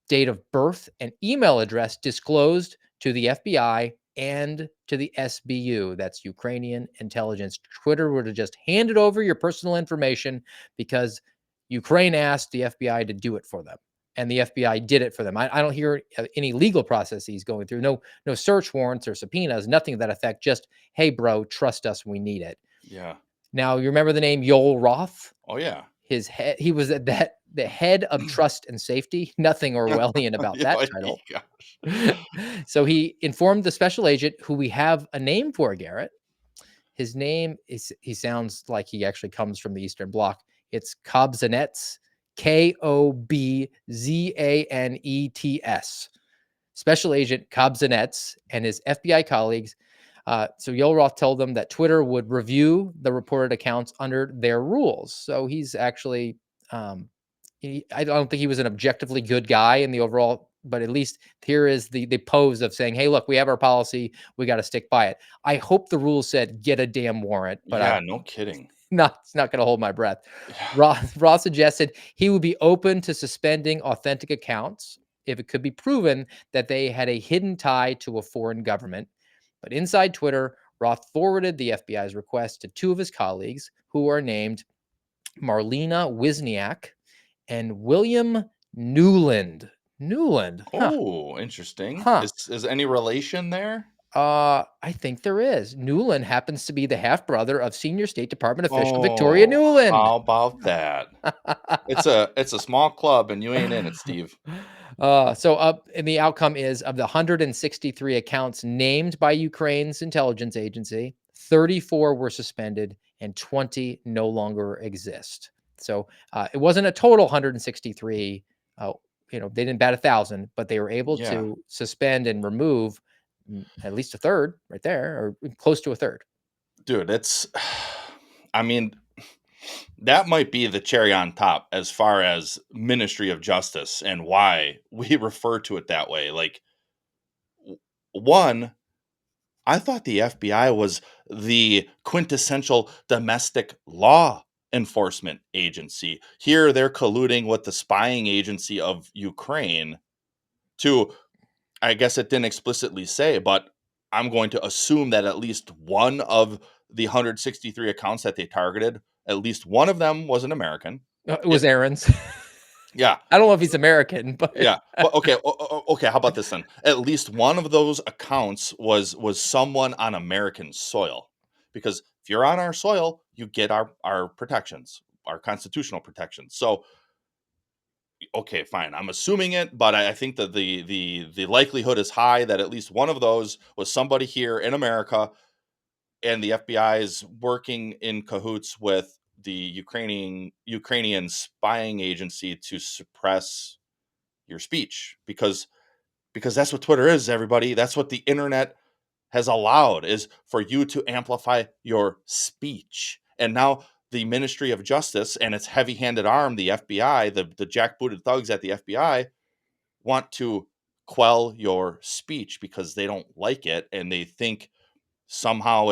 S1: date of birth, and email address disclosed to the FBI and to the SBU. That's Ukrainian intelligence. Twitter would have just handed over your personal information because Ukraine asked the FBI to do it for them. And the FBI did it for them. I don't hear any legal processes going through. No search warrants or subpoenas, nothing of that effect. Just, hey, bro, trust us. We need it.
S8: Yeah.
S1: Now, you remember the name Yoel Roth?
S8: Oh yeah.
S1: His head, he was the head of trust and safety. Nothing Orwellian about that title.
S8: Gosh.
S1: So he informed the special agent, who we have a name for, Garrett. His name is, he sounds like he actually comes from the Eastern Bloc. It's Kobzanets, Kobzanets. Special Agent Kobzanets and his FBI colleagues. So Yoel Roth told them that Twitter would review the reported accounts under their rules. So he's actually, I don't think he was an objectively good guy in the overall, but at least here is the pose of saying, hey, look, we have our policy. We got to stick by it. I hope the rules said get a damn warrant, but
S8: yeah, no kidding.
S1: it's not going to hold my breath. Roth suggested he would be open to suspending authentic accounts if it could be proven that they had a hidden tie to a foreign government. But inside Twitter, Roth forwarded the FBI's request to two of his colleagues, who are named Marlena Wisniak and William Newland. Newland. Huh.
S8: Oh, interesting.
S1: Huh.
S8: Is any relation there?
S1: I think there is. Newland happens to be the half brother of senior State Department official Victoria Newland.
S8: How about that? It's a small club, and you ain't in it, Steve.
S1: And the outcome is, of the 163 accounts named by Ukraine's intelligence agency, 34 were suspended and 20 no longer exist. So it wasn't a total 163. They didn't bat 1,000, but they were able to suspend and remove at least a third right there, or close to a third.
S8: Dude, I mean, that might be the cherry on top as far as Ministry of Justice and why we refer to it that way. Like, one, I thought the FBI was the quintessential domestic law enforcement agency. Here they're colluding with the spying agency of Ukraine to, I guess it didn't explicitly say, but I'm going to assume that at least one of the 163 accounts that they targeted, at least one of them was an American.
S1: It was Aaron's.
S8: Yeah.
S1: I don't know if he's American, but
S8: Yeah, but okay, okay. How about this then? At least one of those accounts was someone on American soil, because if you're on our soil, you get our protections, our constitutional protections. So, okay, fine. I'm assuming it, but I think that the likelihood is high that at least one of those was somebody here in America, and the FBI is working in cahoots with the Ukrainian spying agency to suppress your speech, because that's what Twitter is, everybody. That's what the internet has allowed, is for you to amplify your speech. And now the Ministry of Justice and its heavy-handed arm, the FBI, the jackbooted thugs at the FBI, want to quell your speech because they don't like it, and they think somehow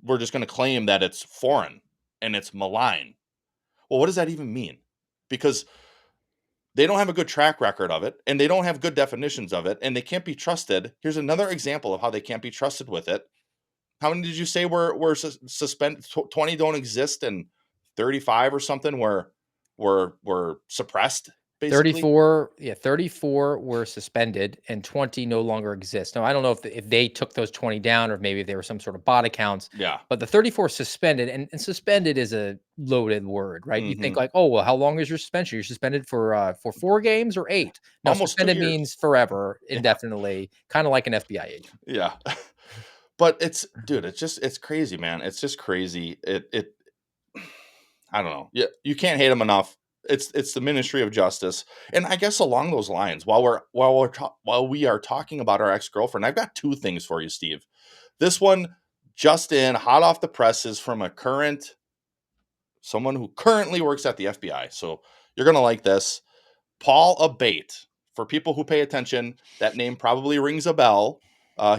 S8: we're just going to claim that it's foreign and it's malign. Well, what does that even mean? Because they don't have a good track record of it, and they don't have good definitions of it, and they can't be trusted. Here's another example of how they can't be trusted with it. How many did you say were suspended? 20 don't exist, and 35 or something were suppressed, basically.
S1: 34, yeah, 34 were suspended and 20 no longer exist. Now, I don't know if they took those 20 down, or maybe if they were some sort of bot accounts,
S8: Yeah.
S1: but the 34 suspended, and suspended is a loaded word, right? You think
S8: Hmm.
S1: like, oh, well, how long is your suspension? You're suspended for 4 games or 8? No,
S8: Almost 2
S1: suspended
S8: years.
S1: means forever,
S8: Yeah.
S1: indefinitely, kind of like an FBI agent.
S8: Yeah. But dude, it's crazy, man. It's just crazy. I don't know. Yeah, you can't hate them enough. It's the Ministry of Justice, and I guess along those lines, while we are talking about our ex girlfriend, I've got two things for you, Steve. This one, just in, hot off the presses, from someone who currently works at the FBI. So you're gonna like this. Paul Abate. For people who pay attention, that name probably rings a bell.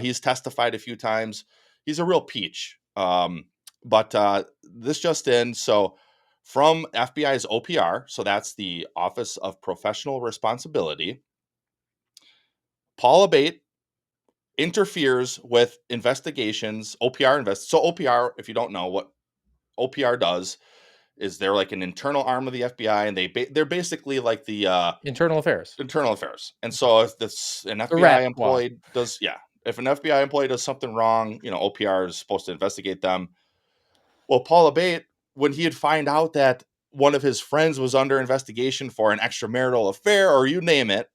S8: He's testified a few times. He's a real peach. But this just in. So, from FBI's OPR, so that's the Office of Professional Responsibility, Paul Abate interferes with investigations. So OPR, if you don't know what OPR does, is they're like an internal arm of the FBI, and they're basically like the
S1: Internal affairs.
S8: internal affairs. And so if this an
S1: The
S8: FBI
S1: rat squad.
S8: employee does, yeah, if an FBI employee does something wrong, OPR is supposed to investigate them. Well, Paul Abate, when he'd find out that one of his friends was under investigation for an extramarital affair, or you name it,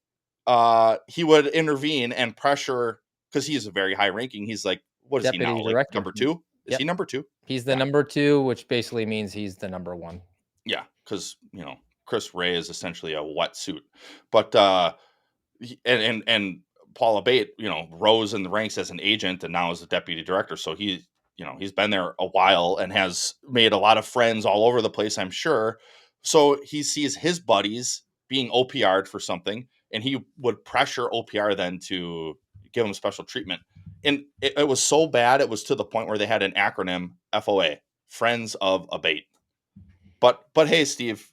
S8: he would intervene and pressure, because he is a very high ranking. He's like, what is he now?
S1: Deputy
S8: Like
S1: director.
S8: number two? Is he
S1: Yep.
S8: number two?
S1: He's the
S8: Yeah.
S1: number 2, which basically means he's the number 1.
S8: Yeah. Because, Chris Ray is essentially a wetsuit. But and Paul Abate, rose in the ranks as an agent and now is a deputy director. So he's been there a while and has made a lot of friends all over the place, I'm sure. So he sees his buddies being OPR'd for something, and he would pressure OPR then to give him special treatment. And it was so bad, it was to the point where they had an acronym, FOA, Friends of Abate. But hey, Steve,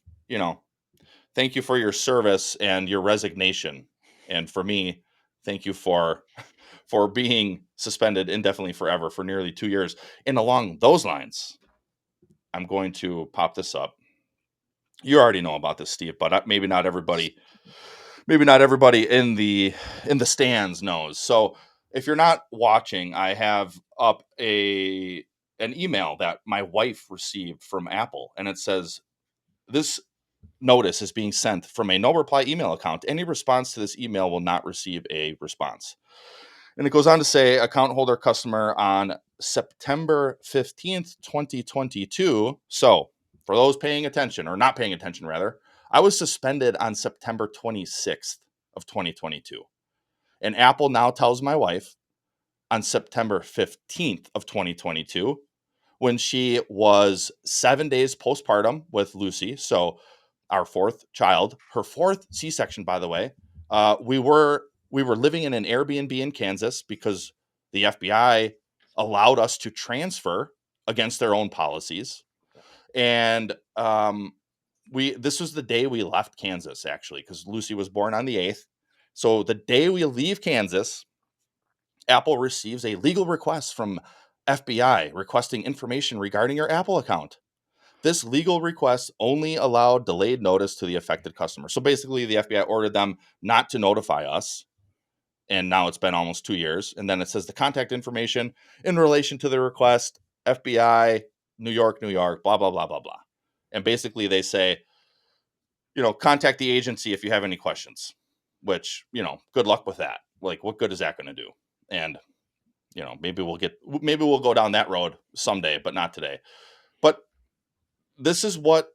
S8: thank you for your service and your resignation. And for me, thank you for being suspended indefinitely forever for nearly 2 years. And along those lines, I'm going to pop this up. You already know about this, Steve, but maybe not everybody in the stands knows. So if you're not watching, I have up an email that my wife received from Apple, and it says, this notice is being sent from a no reply email account. Any response to this email will not receive a response. And it goes on to say, account holder customer on September 15th, 2022. So for those paying attention, or not paying attention rather, I was suspended on September 26th of 2022. And Apple now tells my wife on September 15th of 2022, when she was 7 days postpartum with Lucy. So our fourth child, her fourth C-section, by the way. We were living in an Airbnb in Kansas because the FBI allowed us to transfer against their own policies. And this was the day we left Kansas, actually, because Lucy was born on the 8th. So the day we leave Kansas, Apple receives a legal request from FBI requesting information regarding your Apple account. This legal request only allowed delayed notice to the affected customer. So basically, the FBI ordered them not to notify us. And now it's been almost 2 years. And then it says the contact information in relation to the request, FBI, New York, blah, blah, blah, blah, blah. And basically they say, contact the agency if you have any questions, which, good luck with that. Like, what good is that going to do? And, maybe we'll go down that road someday, but not today. But this is what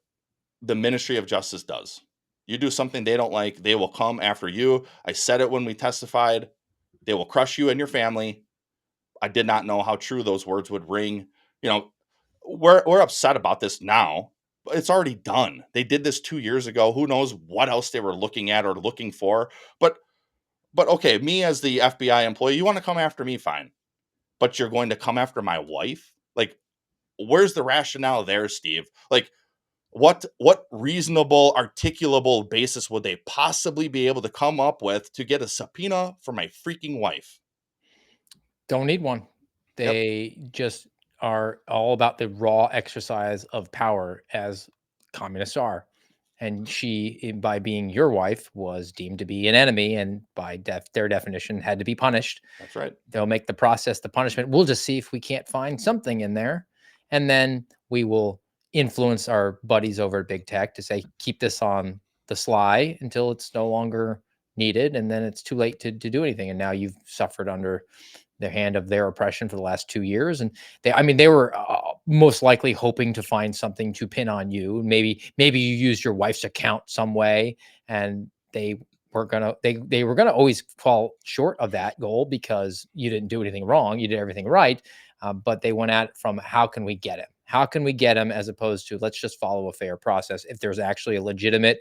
S8: the Ministry of Justice does. You do something they don't like, they will come after you. I said it when we testified. They will crush you and your family. I did not know how true those words would ring. We're upset about this now, but it's already done. They did this 2 years ago. Who knows what else they were looking at or looking for? But okay, me as the FBI employee, you want to come after me, fine. But you're going to come after my wife? Like, where's the rationale there, Steve? Like, what reasonable, articulable basis would they possibly be able to come up with to get a subpoena for my freaking wife?
S1: Don't need one. They just are all about the raw exercise of power, as communists are. And she, by being your wife, was deemed to be an enemy, and by their definition, had to be punished.
S8: That's right.
S1: They'll make the process the punishment. We'll just see if we can't find something in there, and then we will influence our buddies over at Big Tech to say, keep this on the sly until it's no longer needed, and then it's too late to do anything. And now you've suffered under the hand of their oppression for the last 2 years. And they were most likely hoping to find something to pin on you. Maybe you used your wife's account some way, and they were gonna always fall short of that goal because you didn't do anything wrong. You did everything right. But they went at it from, how can we get him? How can we get him, as opposed to, let's just follow a fair process. If there's actually a legitimate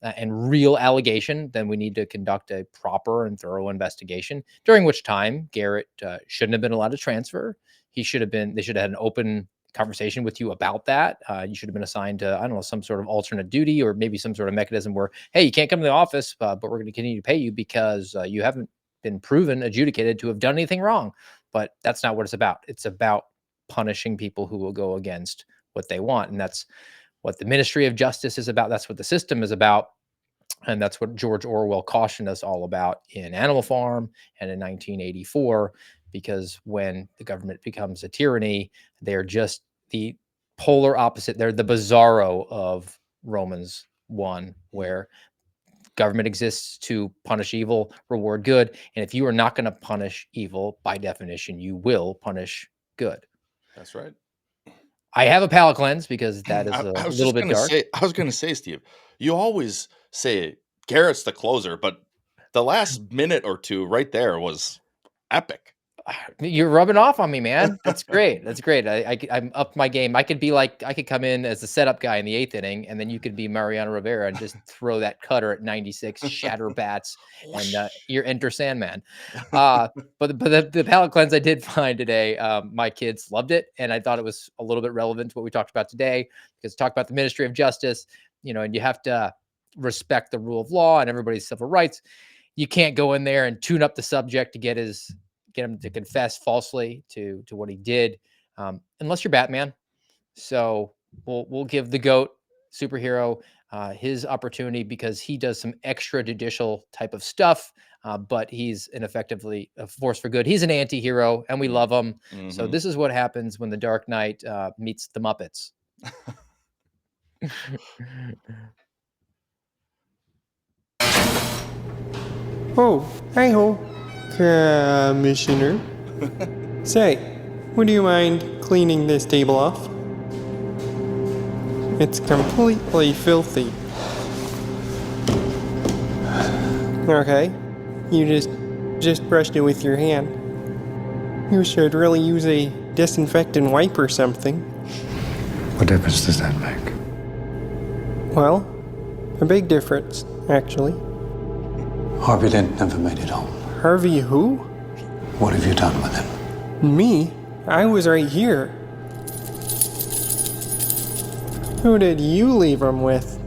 S1: and real allegation, then we need to conduct a proper and thorough investigation, during which time Garrett shouldn't have been allowed to transfer. They should have had an open conversation with you about that. You should have been assigned to, I don't know, some sort of alternate duty, or maybe some sort of mechanism where, hey, you can't come to the office, but we're going to continue to pay you because you haven't been adjudicated to have done anything wrong. But that's not what it's about. It's about punishing people who will go against what they want. And that's what the Ministry of Justice is about. That's what the system is about. And that's what George Orwell cautioned us all about in Animal Farm and in 1984, because when the government becomes a tyranny, they're just the polar opposite. They're the bizarro of Romans 1, where government exists to punish evil, reward good. And if you are not going to punish evil, by definition, you will punish good.
S8: That's right.
S1: I have a palate cleanse because that is a little bit dark.
S8: I was going to say, Steve, you always say Garrett's the closer, but the last minute or two right there was epic.
S1: You're rubbing off on me, man. That's great. That's great. I'm up my game. I could come in as the setup guy in the 8th inning, and then you could be Mariano Rivera and just throw that cutter at 96, shatter bats, and you're Enter Sandman. But the palate cleanse I did find today, my kids loved it, and I thought it was a little bit relevant to what we talked about today, because talk about the Ministry of Justice, and you have to respect the rule of law and everybody's civil rights. You can't go in there and tune up the subject to get him to confess falsely to what he did, unless you're Batman. So we'll give the GOAT superhero his opportunity, because he does some extrajudicial type of stuff, but he's effectively a force for good. He's an anti-hero, and we love him. Mm-hmm. So this is what happens when the Dark Knight meets the Muppets.
S9: Oh, hi-ho, Commissioner. Say, would you mind cleaning this table off? It's completely filthy. Okay, you just brushed it with your hand. You should really use a disinfectant wipe or something.
S10: What difference does that make?
S9: Well, a big difference, actually.
S10: Harvey Dent never made it home.
S9: Harvey who?
S10: What have you done with him?
S9: Me? I was right here. Who did you leave him with?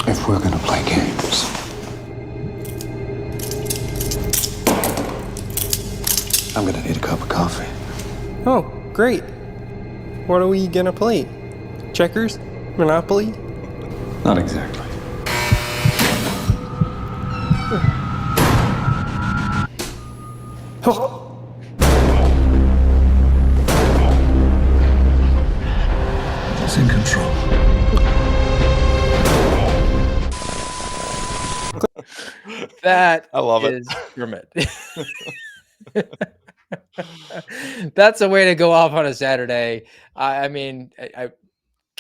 S10: If we're gonna play games, I'm gonna need a cup of coffee.
S9: Oh, great. What are we gonna play? Checkers? Monopoly?
S10: Not exactly. It's in control.
S1: That
S8: I love it.
S1: is Kermit. That's a way to go off on a Saturday. I mean,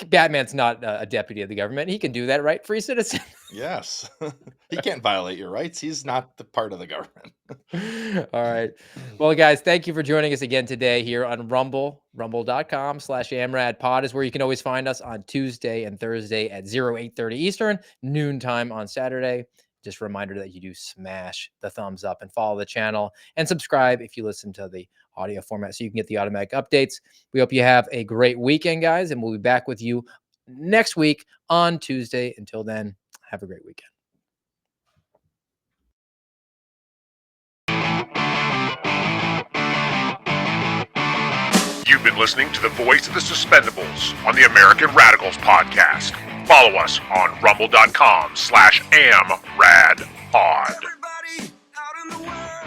S1: Batman's not a deputy of the government. He can do that, right? Free citizen.
S8: Yes. He can't violate your rights. He's not the part of the government.
S1: All right. Well, guys, thank you for joining us again today here on Rumble. Rumble.com/AmradPod is where you can always find us on Tuesday and Thursday at 08:30 Eastern, noontime on Saturday. Just a reminder that you do smash the thumbs up and follow the channel and subscribe if you listen to the audio format so you can get the automatic updates. We hope you have a great weekend, guys, and we'll be back with you next week on Tuesday. Until then, have a great weekend.
S7: You've been listening to the voice of the Suspendables on the American Radicals podcast. Follow us on rumble.com/AmRadPod.